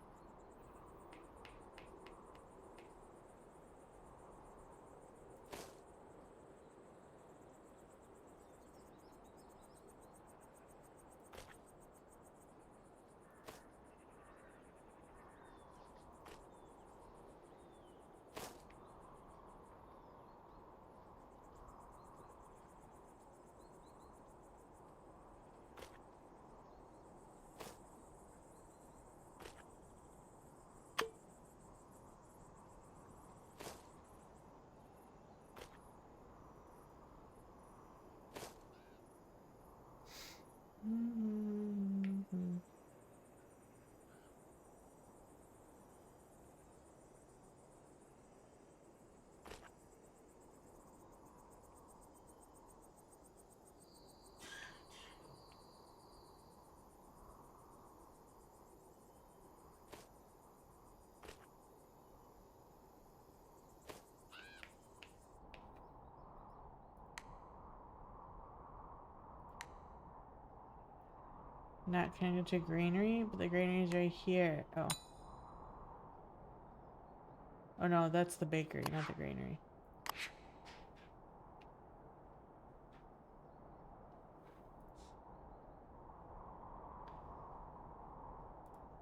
Not connected to granary, but the granary is right here. Oh. Oh no, that's the bakery, not the granary.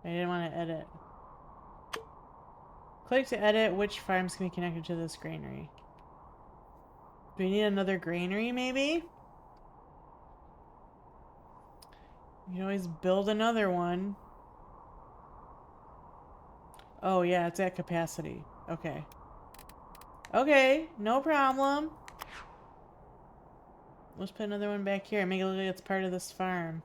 I didn't want to edit. Click to edit which farms can be connected to this granary. Do we need another granary, maybe? You can always build another one. Oh yeah, it's at capacity. Okay. Okay, no problem. Let's put another one back here and make it look like it's part of this farm.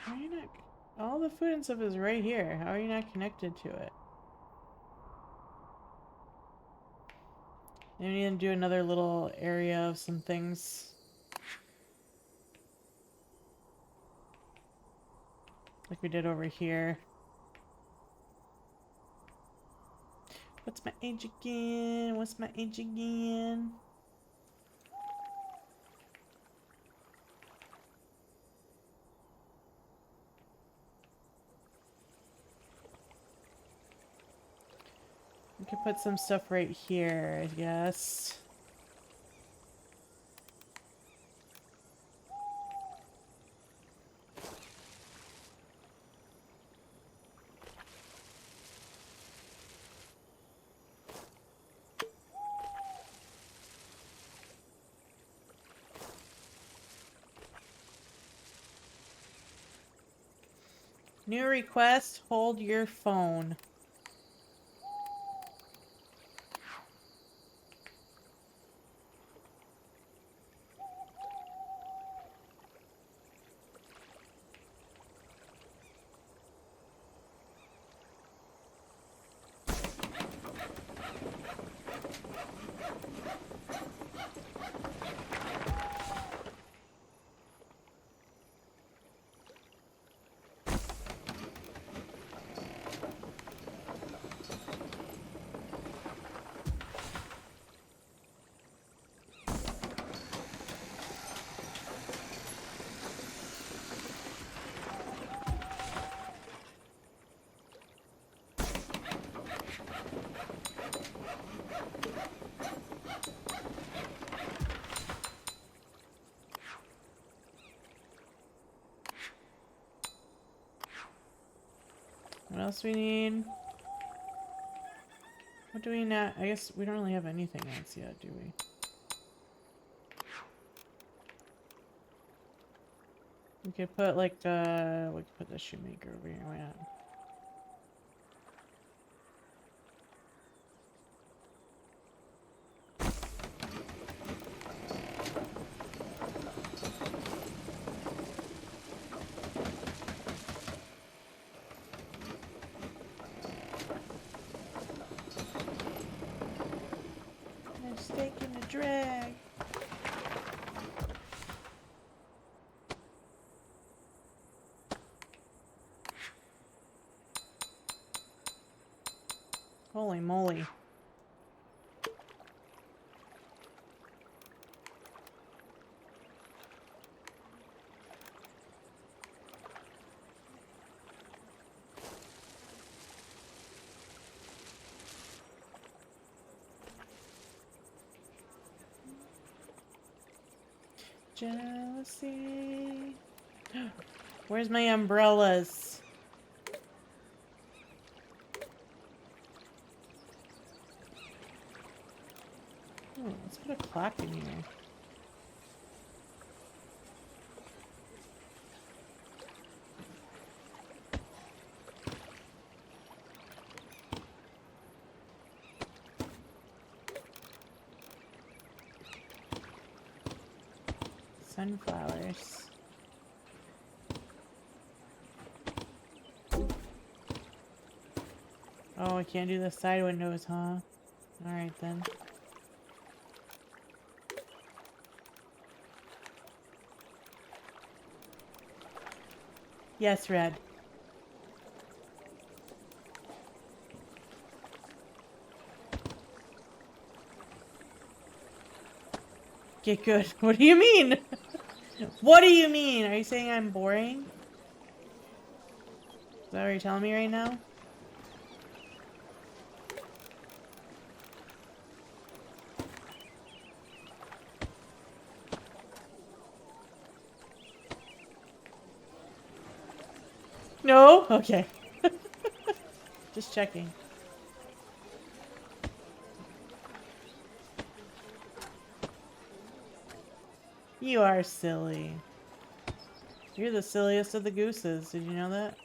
How are you not... All the food and stuff is right here. How are you not connected to it? Maybe we need to do another little area of some things. Like we did over here. What's my age again? What's my age again? We could put some stuff right here, I guess. New request, hold your phone. What else do we need? What do we not? I guess we don't really have anything else yet, do we? We could put like we could put the shoemaker over here. Why not? I'm taking the drag. Holy moly. Jealousy. Where's my umbrellas? Oh, let's put a clock in here. Sunflowers. Oh, I can't do the side windows, huh? Alright then. Yes, Red. Get good. What do you mean? What do you mean? Are you saying I'm boring? Is that what you're telling me right now? No? Okay. Just checking. You are silly. You're the silliest of the gooses. Did you know that?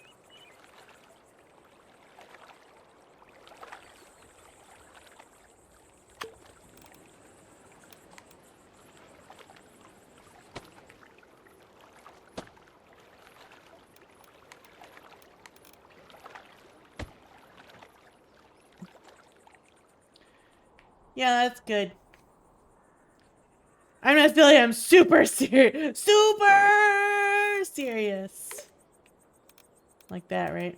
Yeah, that's good. I'm not silly, I'm super serious. Super serious. Like that, right?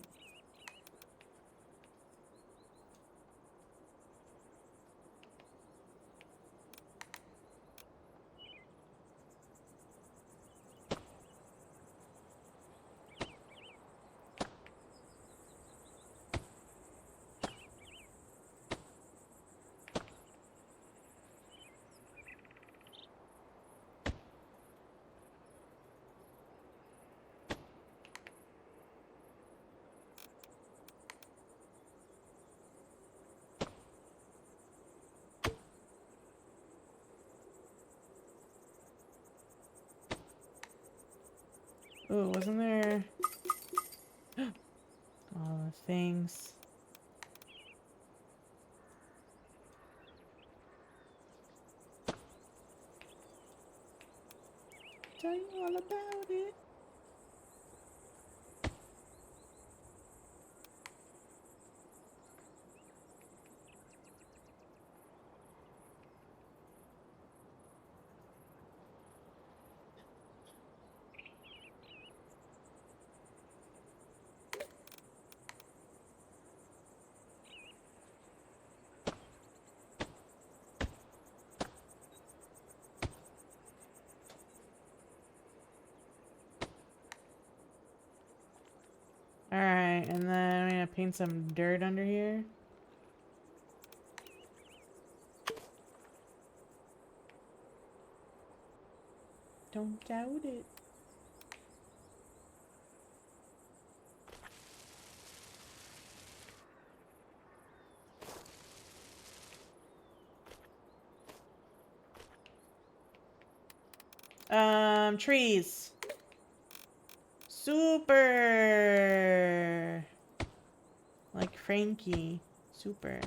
Ooh, wasn't there all the things? Tell you all about it. Alright, and then I'm gonna paint some dirt under here. Don't doubt it. Trees. Super. Like Frankie. Super.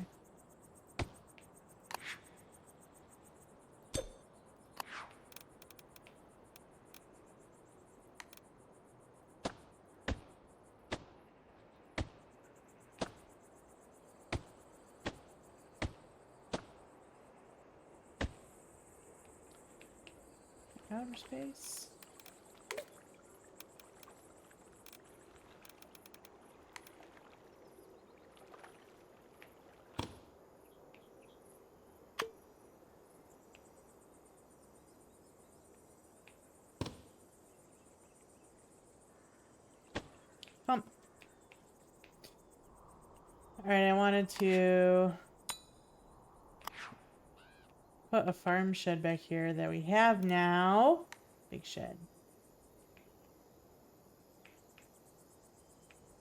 Outer space. Pump. Alright, I wanted to put a farm shed back here that we have now. Big shed.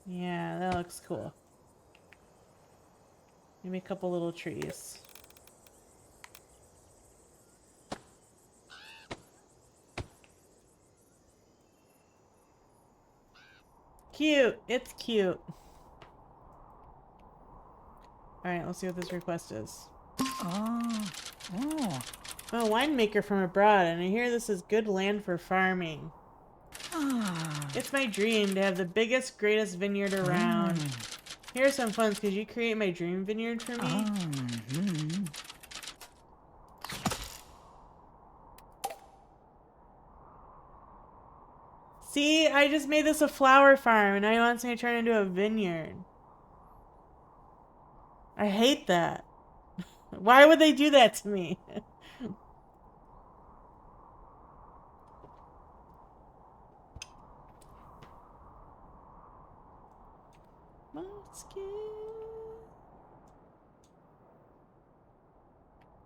Yeah, that looks cool. Maybe a couple little trees. Cute! It's cute. Alright, let's see what this request is. Oh. Oh. I'm a winemaker from abroad, and I hear this is good land for farming. Ah. It's my dream to have the biggest, greatest vineyard around. Here are some funds. Could you create my dream vineyard for me? See, I just made this a flower farm, and now he wants me to turn it into a vineyard. I hate that. Why would they do that to me?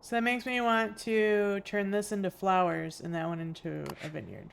So that makes me want to turn this into flowers and that one into a vineyard.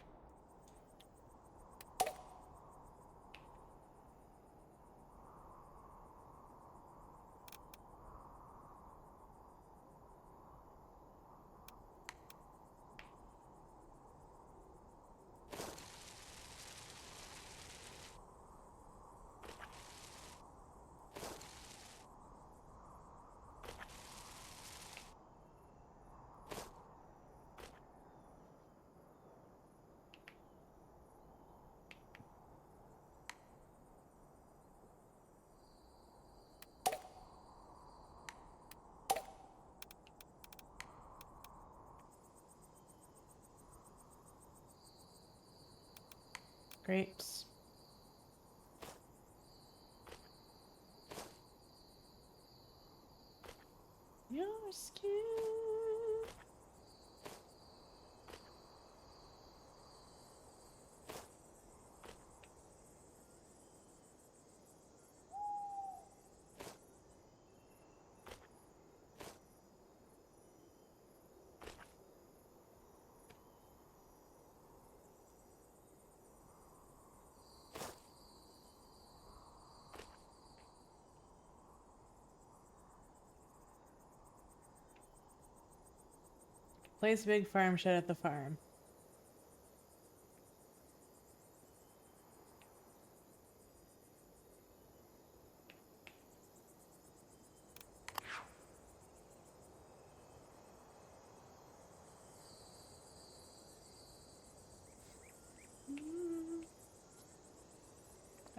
Grapes. Your skin. Place a big farm shed at the farm.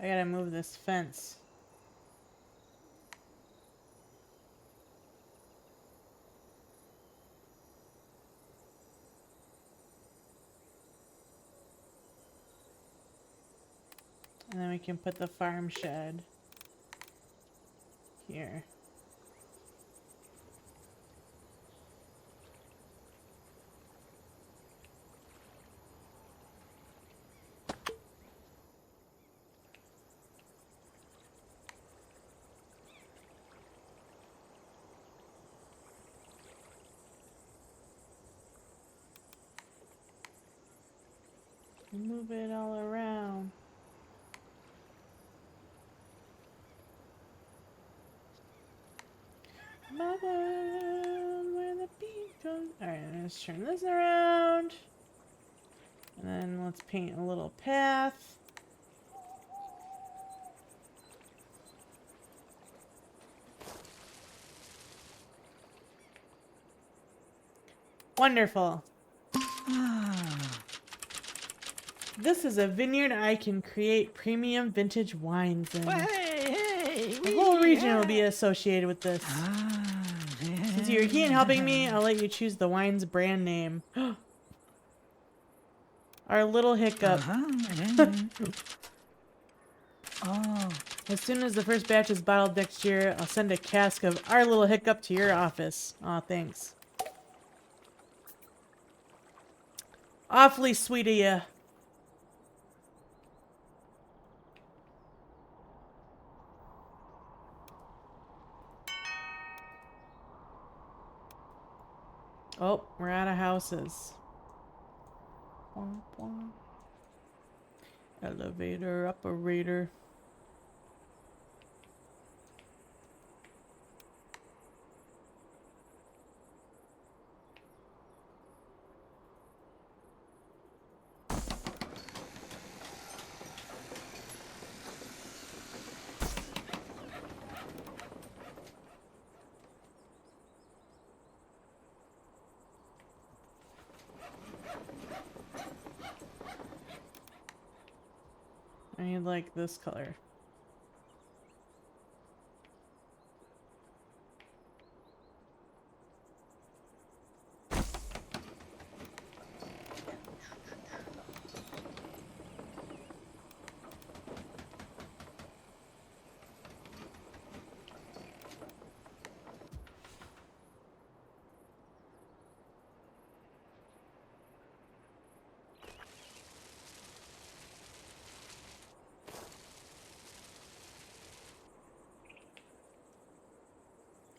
I gotta move this fence. And then we can put the farm shed here. Move it all around. Mother, where the beat goes. Alright, let's turn this around. And then let's paint a little path. Wonderful. This is a vineyard I can create premium vintage wines in. Hey, The whole region will be associated with this. Since you're keen in helping me, I'll let you choose the wine's brand name. Our little hiccup. Oh. As soon as the first batch is bottled next year, I'll send a cask of our little hiccup to your office. Aw, thanks. Awfully sweet of you. Oh, we're out of houses. Womp womp. Elevator operator. I'd like this color.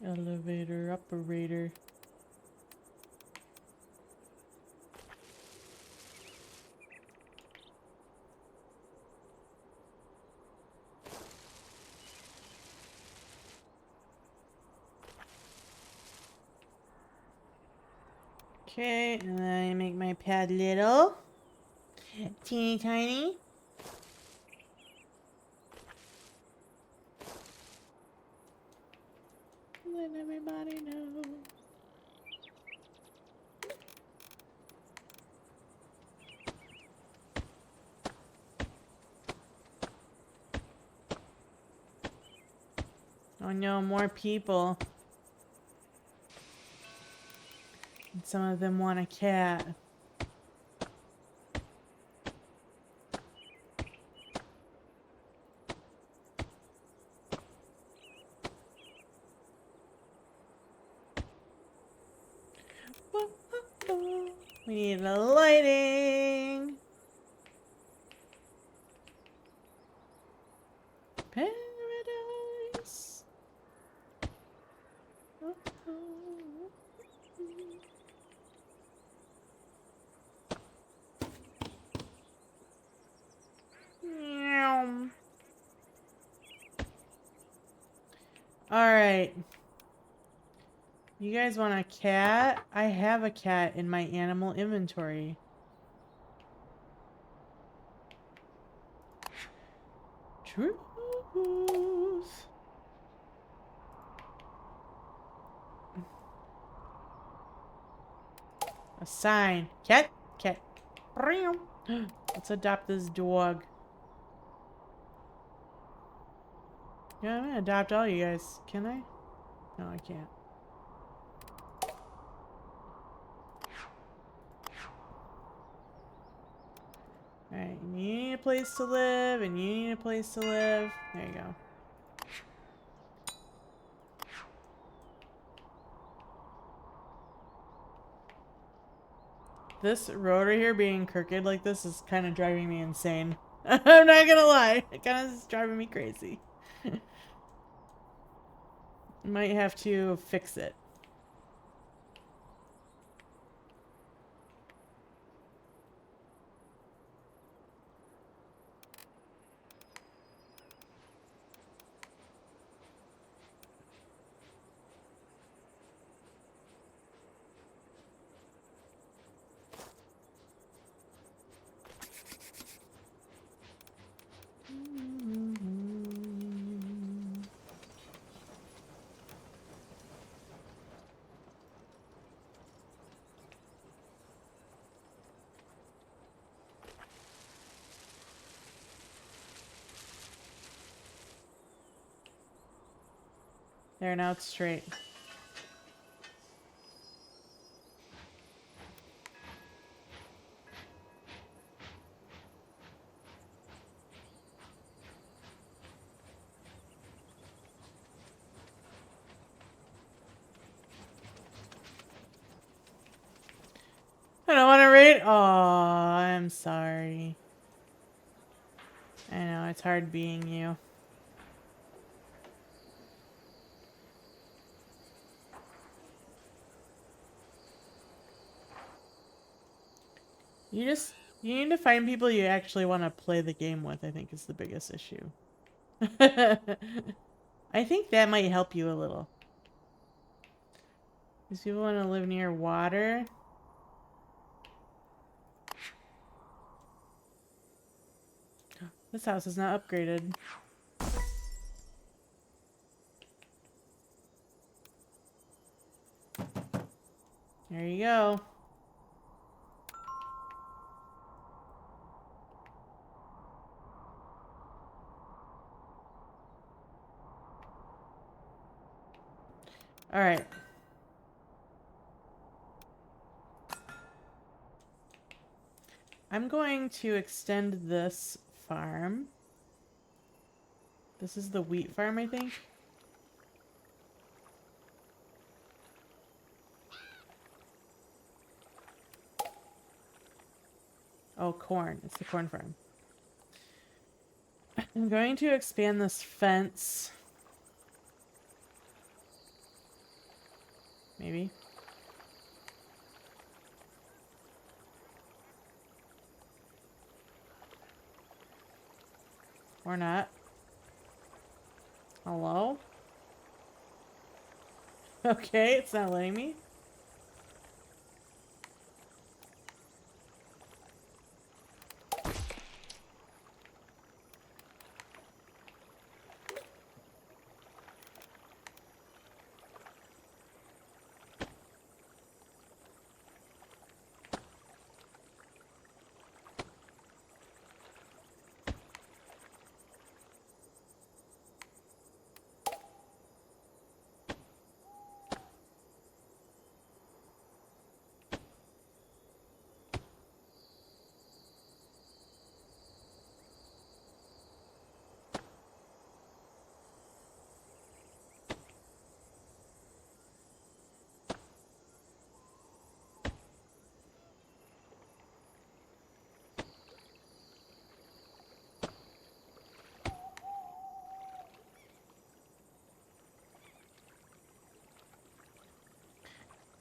Elevator operator. Okay, and then I make my pad little. Teeny tiny. Let everybody know. Oh no, more people. And some of them want a cat. We need a lighting. Paradise. Alright. You guys want a cat? I have a cat in my animal inventory. Truth. A sign. Cat. Cat. Let's adopt this dog. Yeah, I'm gonna adopt all you guys. Can I? No, I can't. Alright, you need a place to live, and you need a place to live. There you go. This road right here being crooked like this is kind of driving me insane. I'm not gonna lie. It kind of is driving me crazy. Might have to fix it. There, now it's straight. I don't want to rate. Oh, I'm sorry. I know, it's hard being you. You need to find people you actually want to play the game with, I think is the biggest issue. I think that might help you a little. These people want to live near water. This house is not upgraded. There you go. All right. I'm going to extend this farm. This is the wheat farm, I think. Oh, corn. It's the corn farm. I'm going to expand this fence. Maybe. Or not. Hello? Okay, it's not letting me.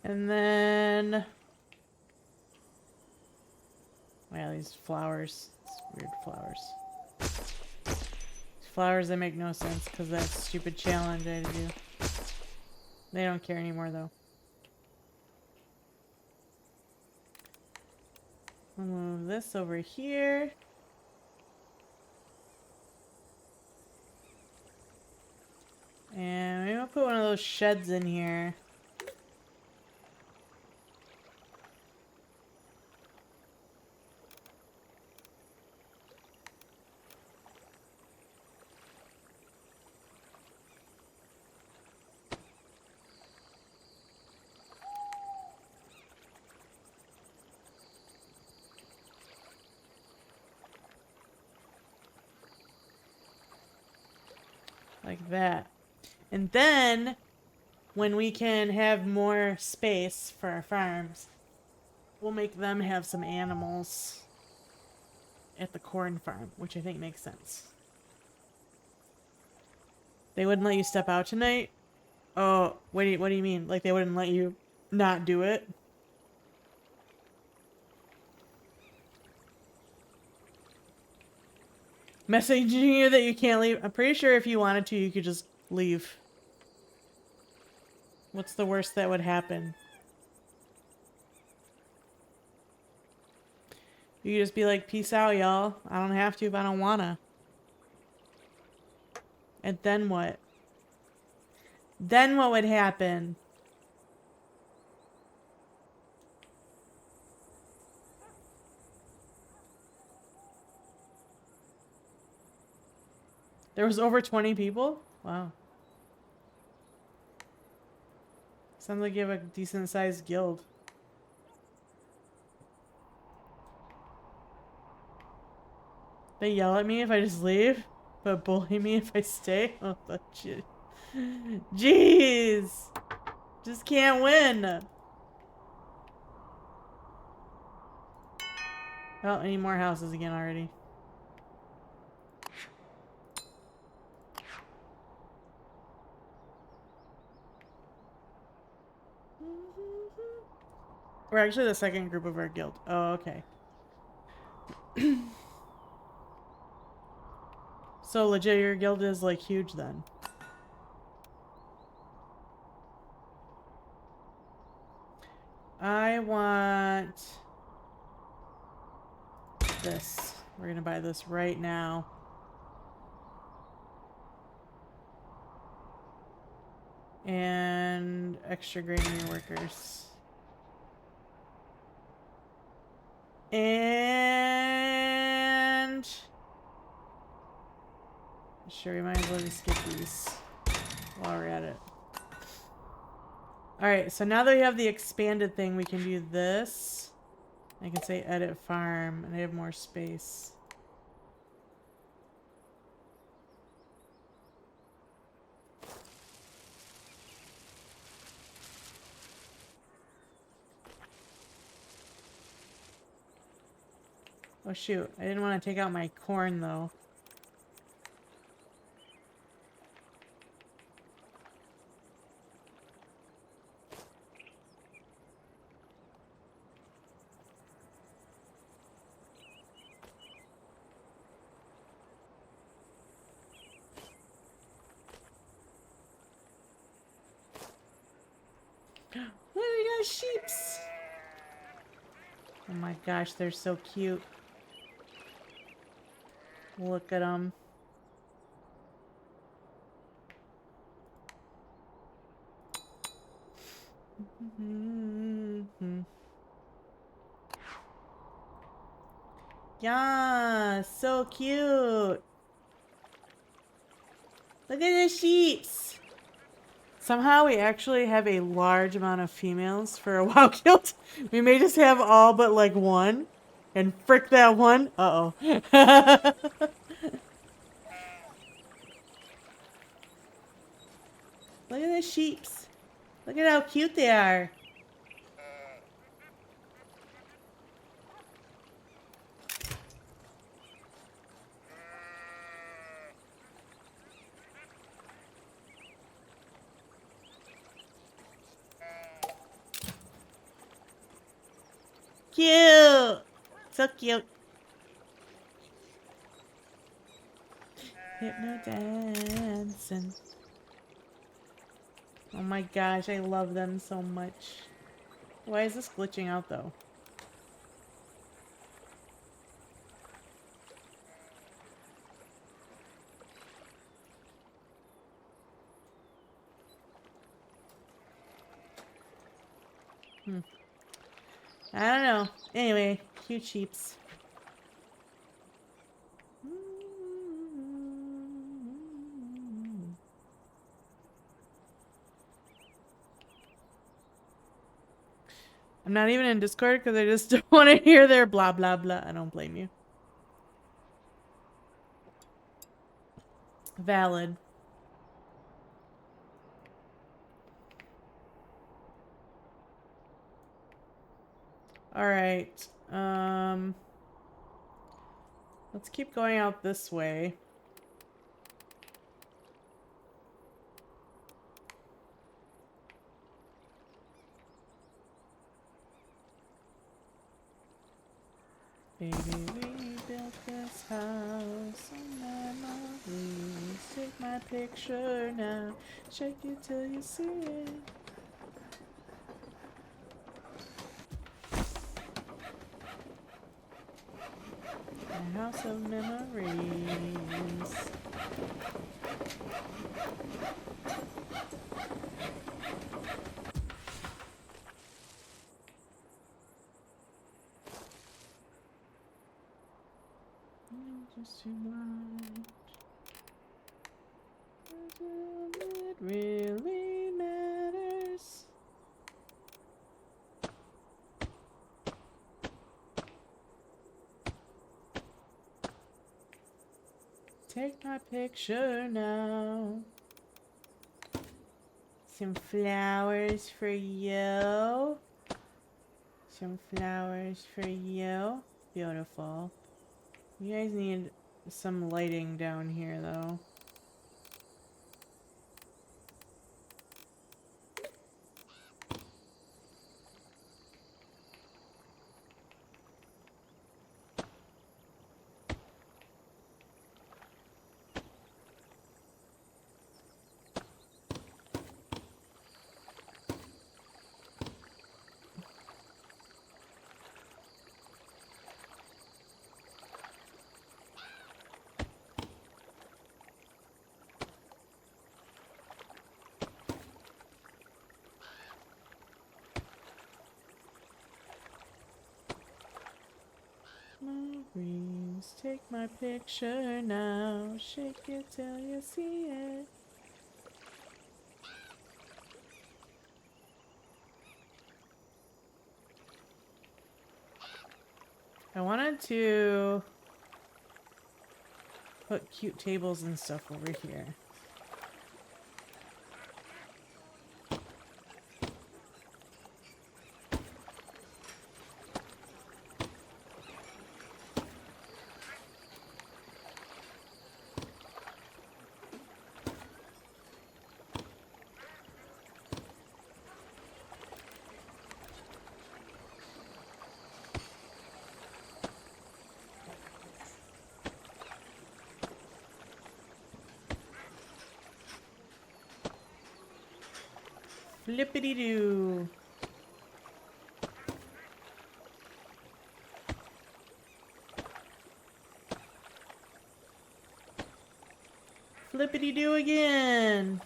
And then... wow, these flowers. These weird flowers. These flowers that make no sense because that stupid challenge I had to do. They don't care anymore, though. I'll move this over here. And maybe I'll put one of those sheds in here. Like that. And then, when we can have more space for our farms, we'll make them have some animals at the corn farm, which I think makes sense. They wouldn't let you step out tonight? Oh, what do you mean? Like they wouldn't let you not do it? Messaging you that you can't leave? I'm pretty sure if you wanted to, you could just leave. What's the worst that would happen? You could just be like, peace out, y'all. I don't have to if I don't wanna. And then what? Then what would happen? There was over 20 people? Wow. Sounds like you have a decent sized guild. They yell at me if I just leave, but bully me if I stay? Oh, that shit. Jeez! Just can't win! Oh, I need more houses again already. We're actually the second group of our guild. Oh, okay. So legit, your guild is like huge then. I want this. We're gonna buy this right now. And extra granary workers. And sure, we might as well just skip these while we're at it. Alright, so now that we have the expanded thing, we can do this. I can say edit farm, and I have more space. Oh shoot, I didn't want to take out my corn though. Look, we got sheeps! Oh my gosh, they're so cute. Look at them. Yeah, so cute. Look at the sheeps. Somehow we actually have a large amount of females for a wild kilt. We may just have all but like one. And frick that one. Uh-oh. Look at the sheeps. Look at how cute they are. Cute. So cute. Hypno dancing. Oh my gosh, I love them so much. Why is this glitching out though? I don't know. Anyway, cute sheeps. I'm not even in Discord because I just don't want to hear their blah blah blah. I don't blame you. Valid. Alright. Let's keep going out this way. Baby, we built this house on memories. Take my picture now. Shake it till you see it. A house of memories. Just too much. It really matters. Take my picture now. Some flowers for you. Some flowers for you. Beautiful. You guys need some lighting down here, though. Memories, take my picture now. Shake it till you see it. I wanted to put cute tables and stuff over here. Flippity doo. Flippity doo again.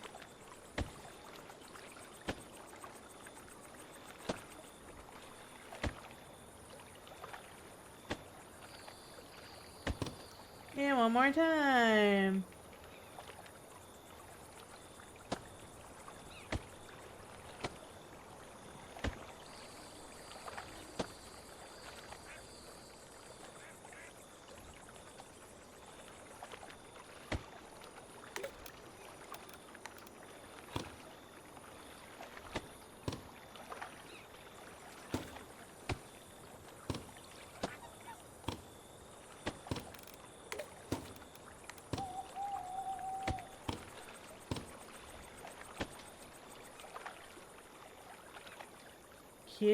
And one more time. Cute.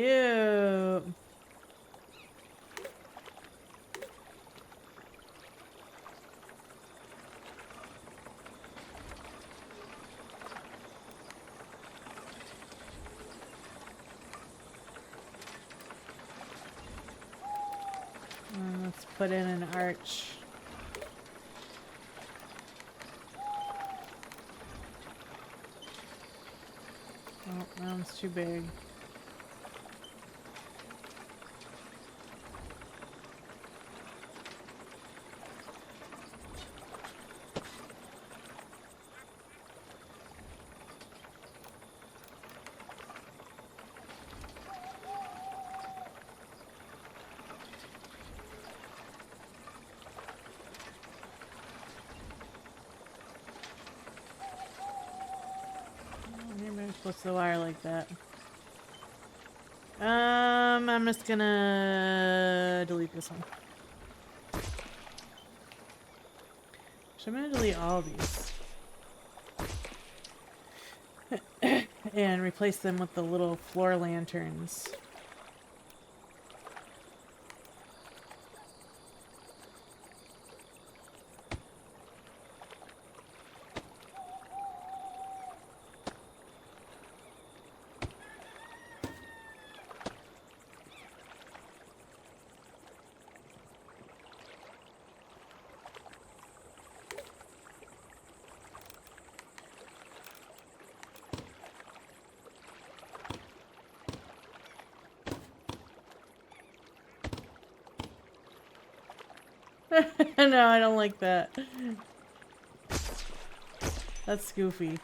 And let's put in an arch. Oh, that one's too big. Maybe I'm supposed to wire like that. I'm just gonna delete this one. So I'm gonna delete all these. And replace them with the little floor lanterns. No, I don't like that. That's goofy.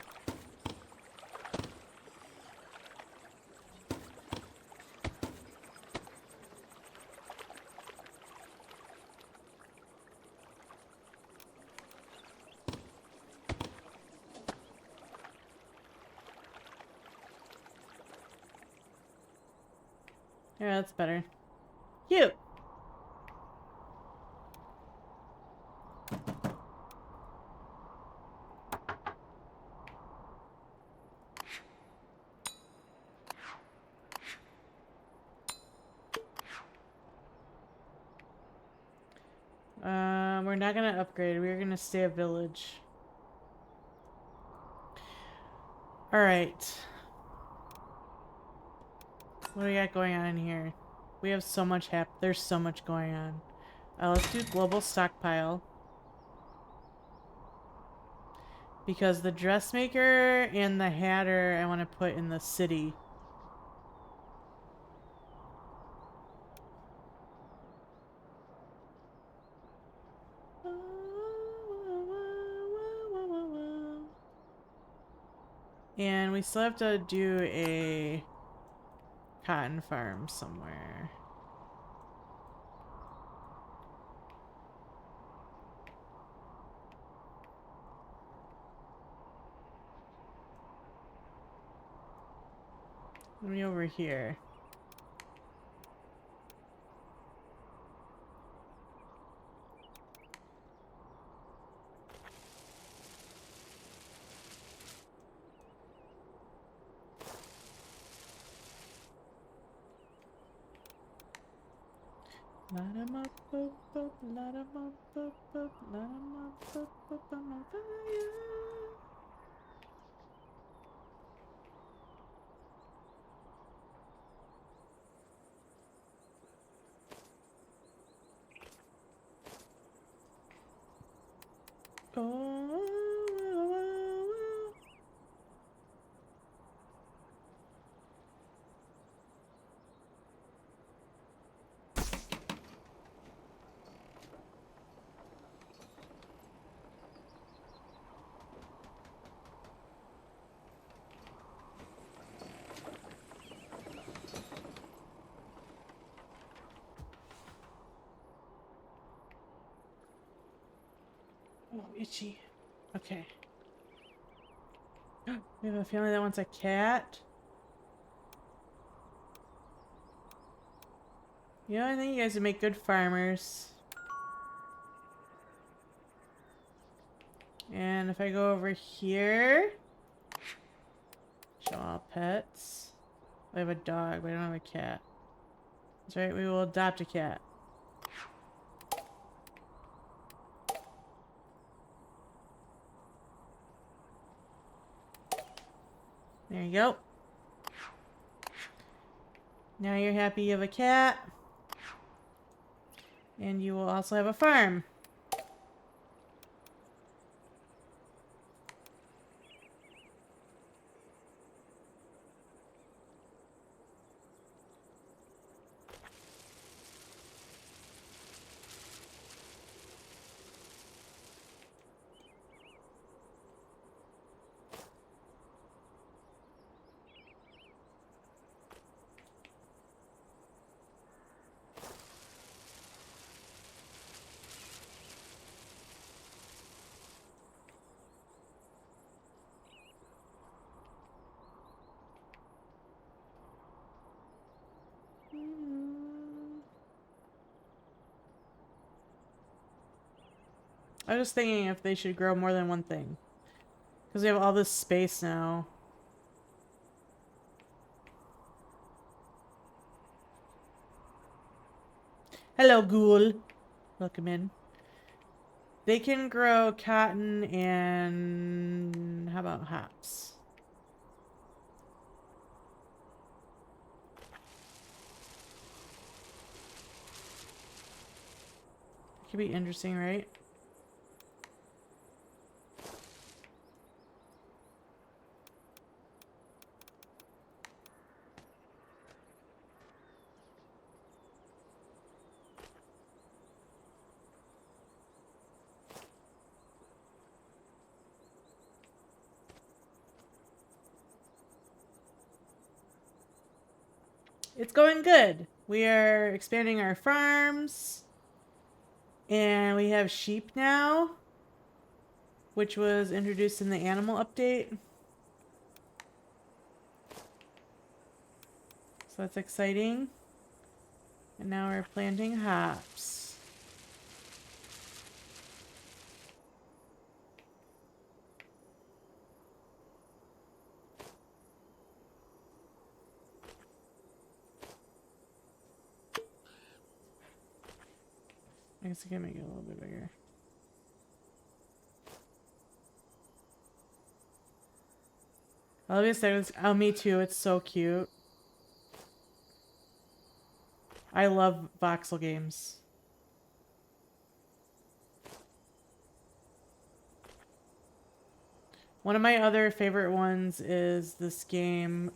Yeah, that's better. Cute. We're not gonna upgrade. We're gonna stay a village. Alright. What do we got going on in here? We have so much there's so much going on. Let's do global stockpile. Because the dressmaker and the hatter I want to put in the city. And we still have to do a cotton farm somewhere. Let me over here. Light 'em up, boop, boop, light 'em up, boop, boop, light 'em up, boop, boop, I'm on fire. Oh, itchy. Okay. We have a family that wants a cat. You know, I think you guys would make good farmers. And if I go over here, show all pets. I have a dog, but I don't have a cat. That's right, we will adopt a cat. There you go. Now you're happy you have a cat. And you will also have a farm. I was just thinking if they should grow more than one thing. Because we have all this space now. Hello, ghoul. Welcome in. They can grow cotton and... how about hops? Could be interesting, right? It's going good. We are expanding our farms. And we have sheep now, which was introduced in the animal update. So that's exciting. And now we're planting hops. I guess I can make it a little bit bigger. Oh, me too. It's so cute. I love voxel games. One of my other favorite ones is this game.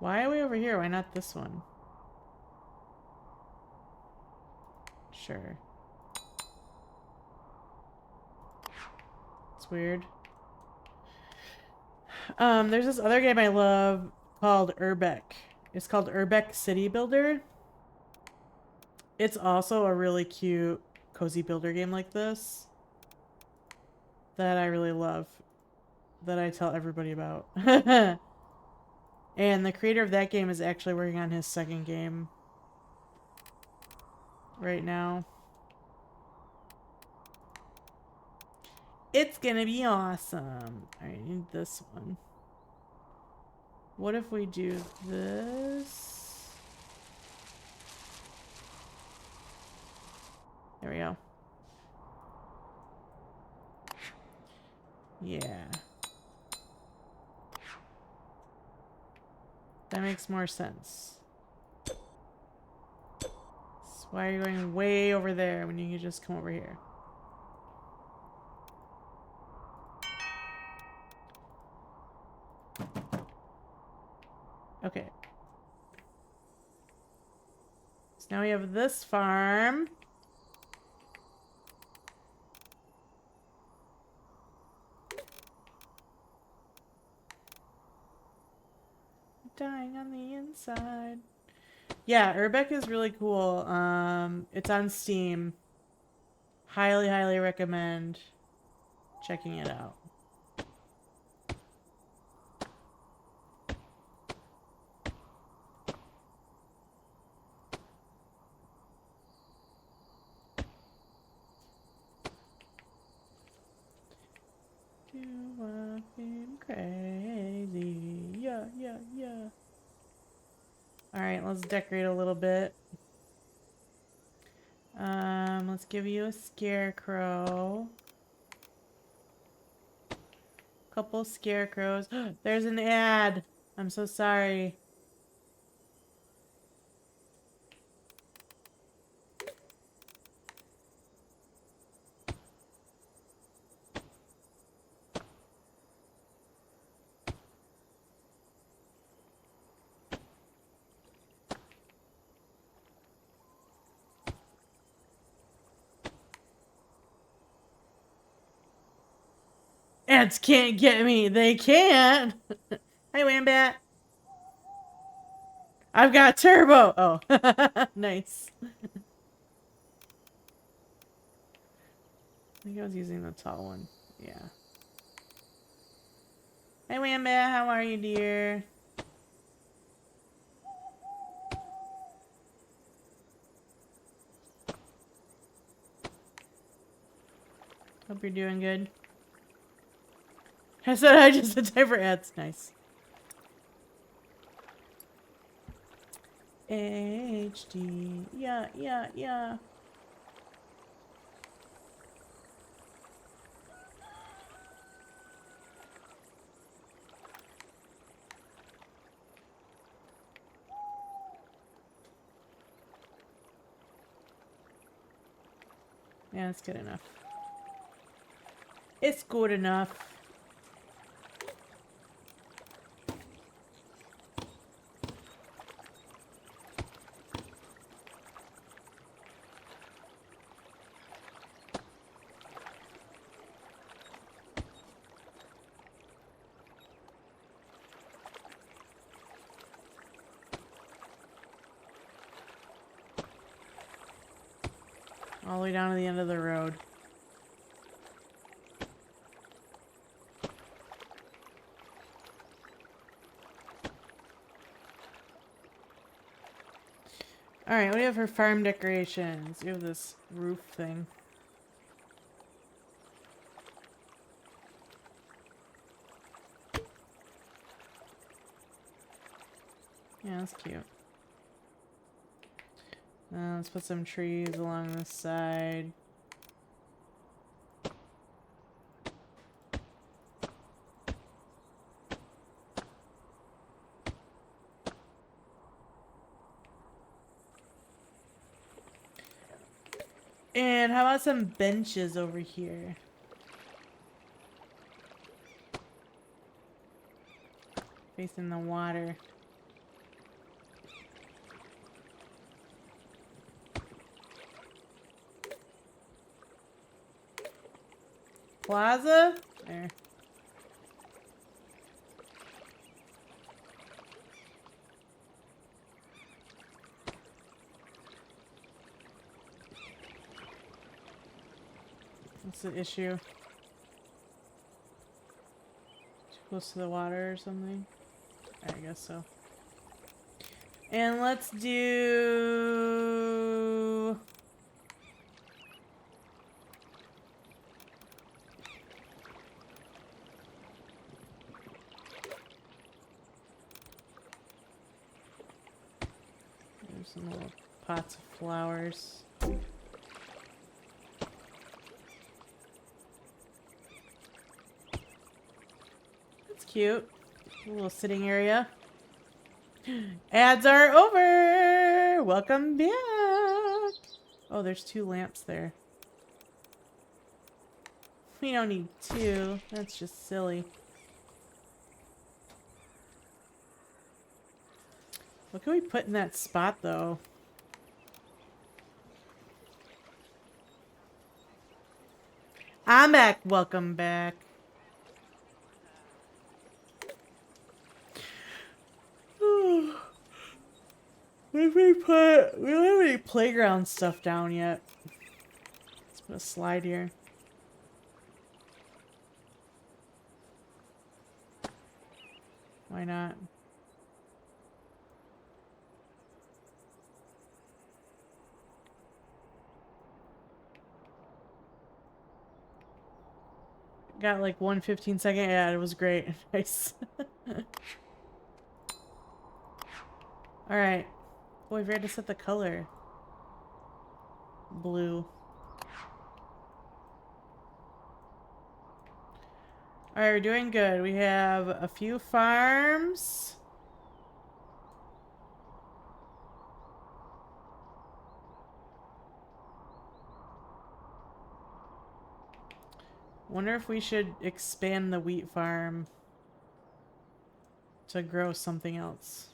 Why are we over here? Why not this one? Sure. It's weird. There's this other game I love called Urbex. It's called Urbex City Builder. It's also a really cute cozy builder game like this. that I really love, that I tell everybody about. And the creator of that game is actually working on his second game right now. It's gonna be awesome. Alright, I need this one. What if we do this? There we go. Yeah. That makes more sense. So why are you going way over there when you can just come over here? Okay. So now we have this farm. Dying on the inside. Yeah, Urbex is really cool. It's on Steam. Highly, highly recommend checking it out. You walking crazy. Yeah, yeah, yeah. Alright, let's decorate a little bit. Let's give you a scarecrow. Couple scarecrows. There's an ad. I'm so sorry. Ads can't get me. They can't. Hi, Wambat. I've got turbo. Oh, nice. I think I was using the tall one. Yeah. Hey, Wambat. How are you, dear? Hope you're doing good. I said I just did type for ads. Nice. HD. Yeah, yeah, yeah. Yeah, that's good enough. It's good enough. All the way down to the end of the road. Alright, what do you have for farm decorations? You have this roof thing. Yeah, that's cute. Let's put some trees along this side. And how about some benches over here? Facing the water. Plaza? There. What's the issue? Close to the water or something? I guess so. And let's do... There's some little pots of flowers. That's cute. A little sitting area. Ads are over! Welcome back! Oh, there's 2 lamps there. We don't need 2. That's just silly. What can we put in that spot, though? I'm back. Welcome back. We don't have any playground stuff down yet. Let's put a slide here. Why not? Got like 1 15-second ad. It was great. Nice. Alright. Oh, I forgot to set the color. Blue. Alright, we're doing good. We have a few farms. Wonder if we should expand the wheat farm to grow something else.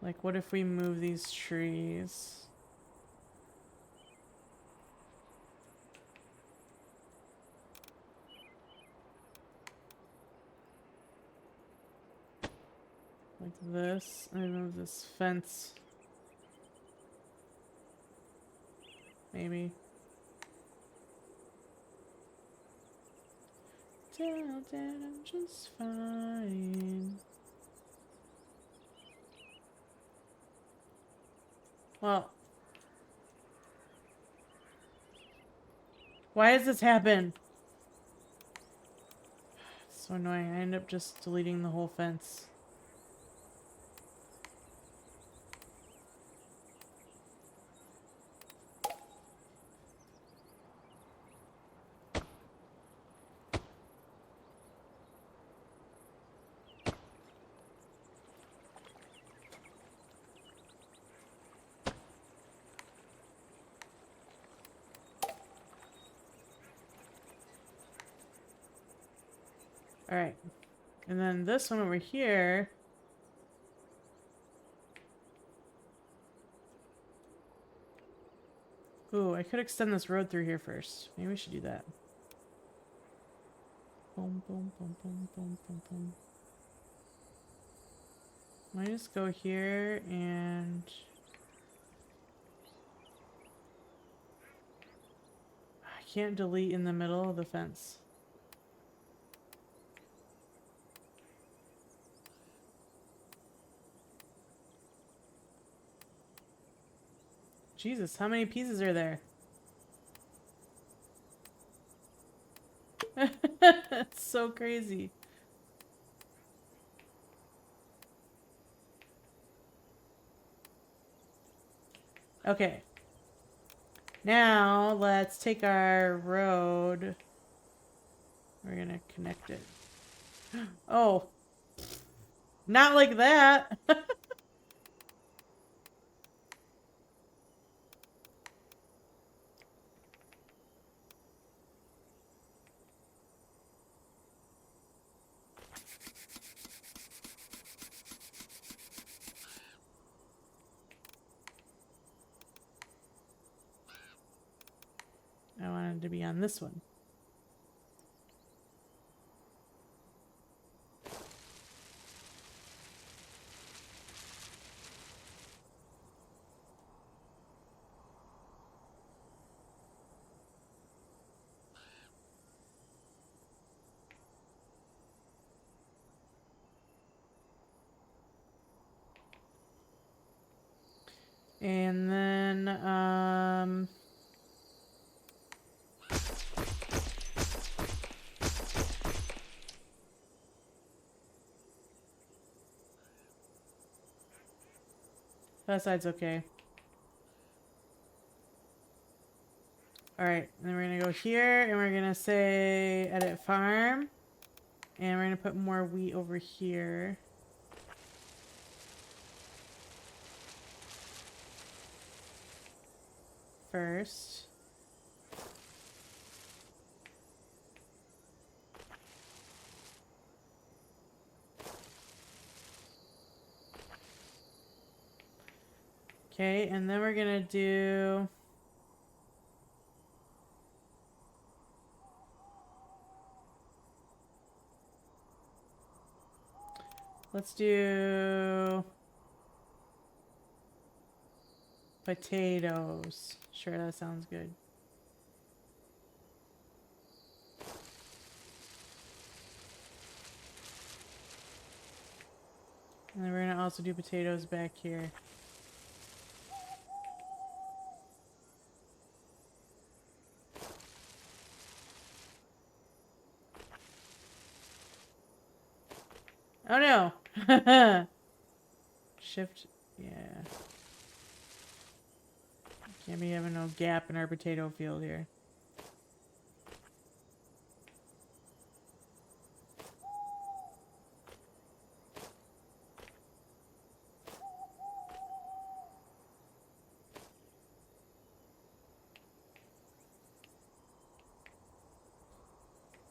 Like, what if we move these trees? Like this. I move this fence. Maybe. Tell Dad I'm just fine. Well. Why does this happen? It's so annoying. I end up just deleting the whole fence. Alright. And then this one over here. Ooh, I could extend this road through here first. Maybe we should do that. Boom, boom, boom, boom, boom, boom, boom. Might just go here and... I can't delete in the middle of the fence. Jesus, how many pieces are there? It's so crazy. Okay. Now, let's take our road. We're gonna connect it. Oh. Not like that. I wanted to be on this one. And then, that side's okay. Alright, then we're gonna go here and we're gonna say edit farm. And we're gonna put more wheat over here. First. Okay, and then we're gonna do... Let's do... potatoes. Sure, that sounds good. And then we're gonna also do potatoes back here. Oh no! Shift, yeah. Can't be having no gap in our potato field here.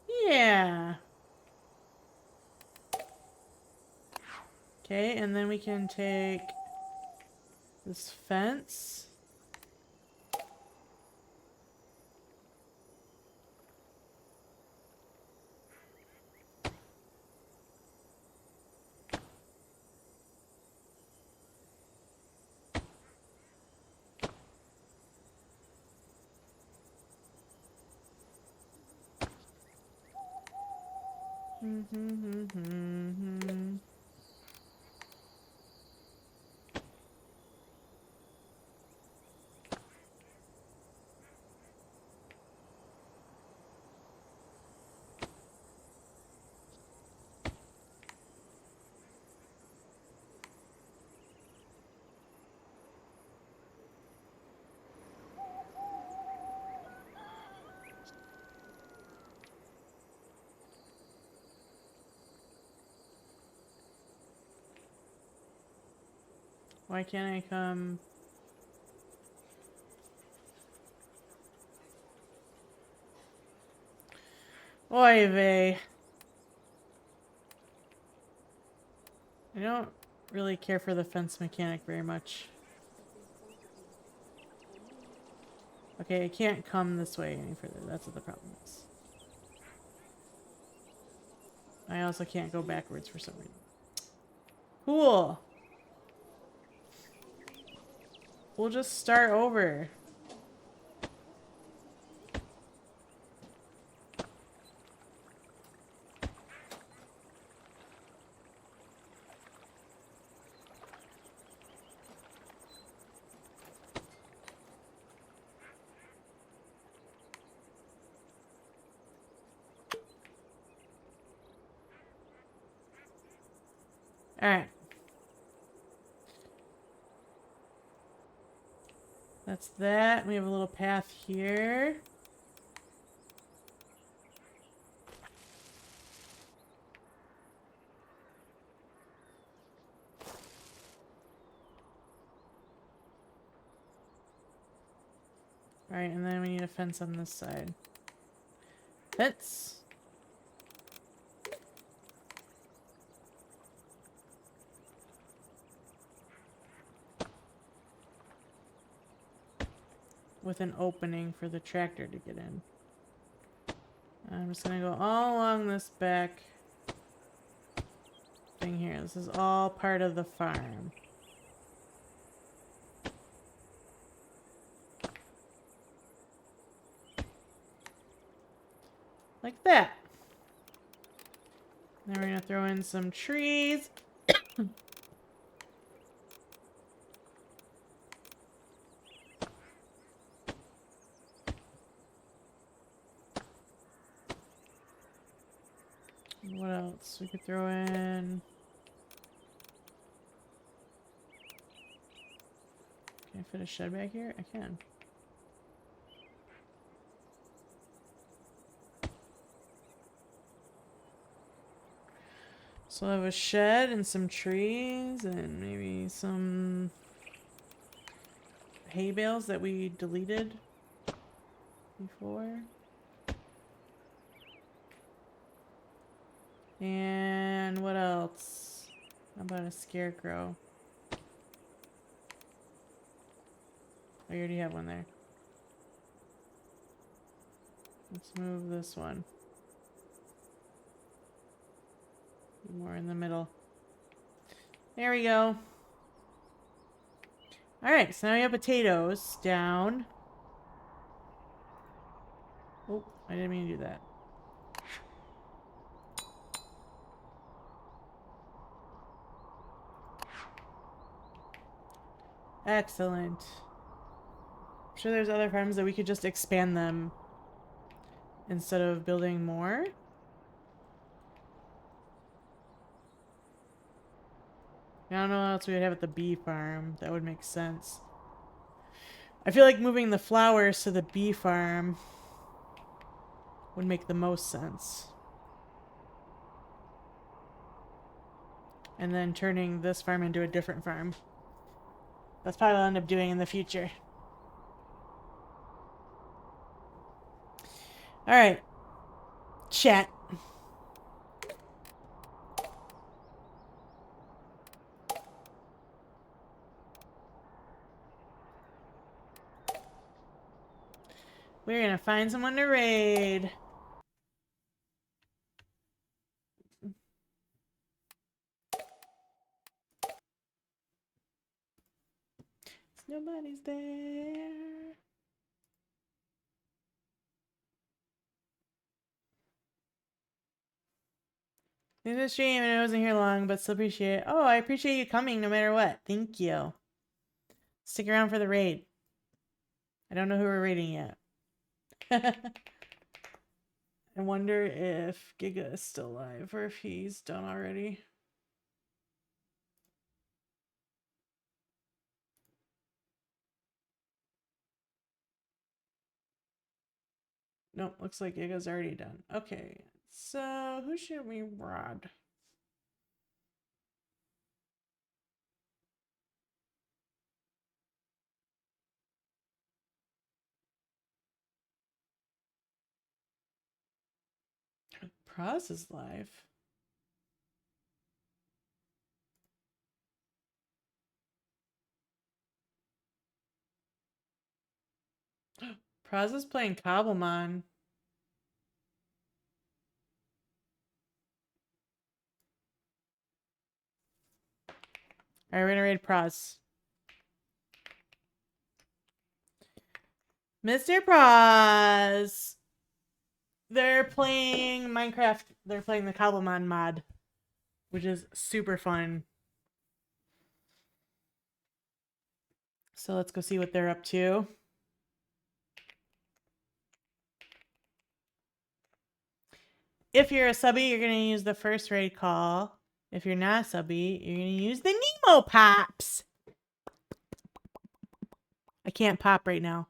Yeah. Okay, and then we can take this fence. Why can't I come? Oy vey. I don't really care for the fence mechanic very much. Okay, I can't come this way any further. That's what the problem is. I also can't go backwards for some reason. Cool. We'll just start over. Alright. That's that. We have a little path here. Alright, and then we need a fence on this side. Fence! With an opening for the tractor to get in. I'm just gonna go all along this back thing here. This is all part of the farm. Like that. Then we're gonna throw in some trees. What else? We could throw in... Can I fit a shed back here? I can. So I have a shed and some trees and maybe some hay bales that we deleted before. And what else? How about a scarecrow? I already have one there. Let's move this one. More in the middle. There we go. Alright, so now we have potatoes down. Oh, I didn't mean to do that. Excellent. I'm sure there's other farms that we could just expand them instead of building more. I don't know what else we would have at the bee farm. That would make sense. I feel like moving the flowers to the bee farm would make the most sense. And then turning this farm into a different farm. That's probably what I'll end up doing in the future. Alright. Chat. We're gonna find someone to raid. Nobody's there. This is a stream and I wasn't here long, but still appreciate it. Oh, I appreciate you coming no matter what. Thank you. Stick around for the raid. I don't know who we're raiding yet. I wonder if Giga is still alive or if he's done already. Nope, looks like Giga's already done. Okay, so who should we rod? Praz is live. Praz is playing Cobblemon. Alright, we're gonna raid Praz. Mr. Praz! They're playing Minecraft. They're playing the Cobblemon mod, which is super fun. So let's go see what they're up to. If you're a subby, you're going to use the first raid call. If you're not a subby, you're going to use the Nemo Pops. I can't pop right now.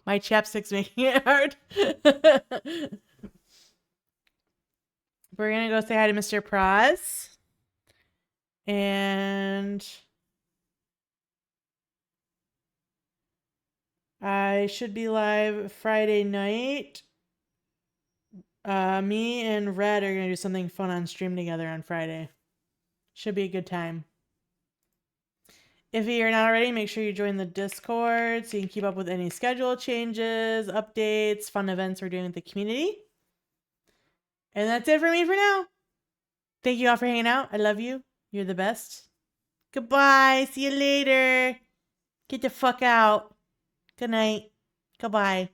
My chapstick's making it hard. We're going to go say hi to Mr. Praz. And I should be live Friday night. Me and Red are going to do something fun on stream together on Friday. Should be a good time. If you're not already, make sure you join the Discord so you can keep up with any schedule changes, updates, fun events we're doing with the community. And that's it for me for now. Thank you all for hanging out. I love you. You're the best. Goodbye. See you later. Get the fuck out. Good night. Goodbye.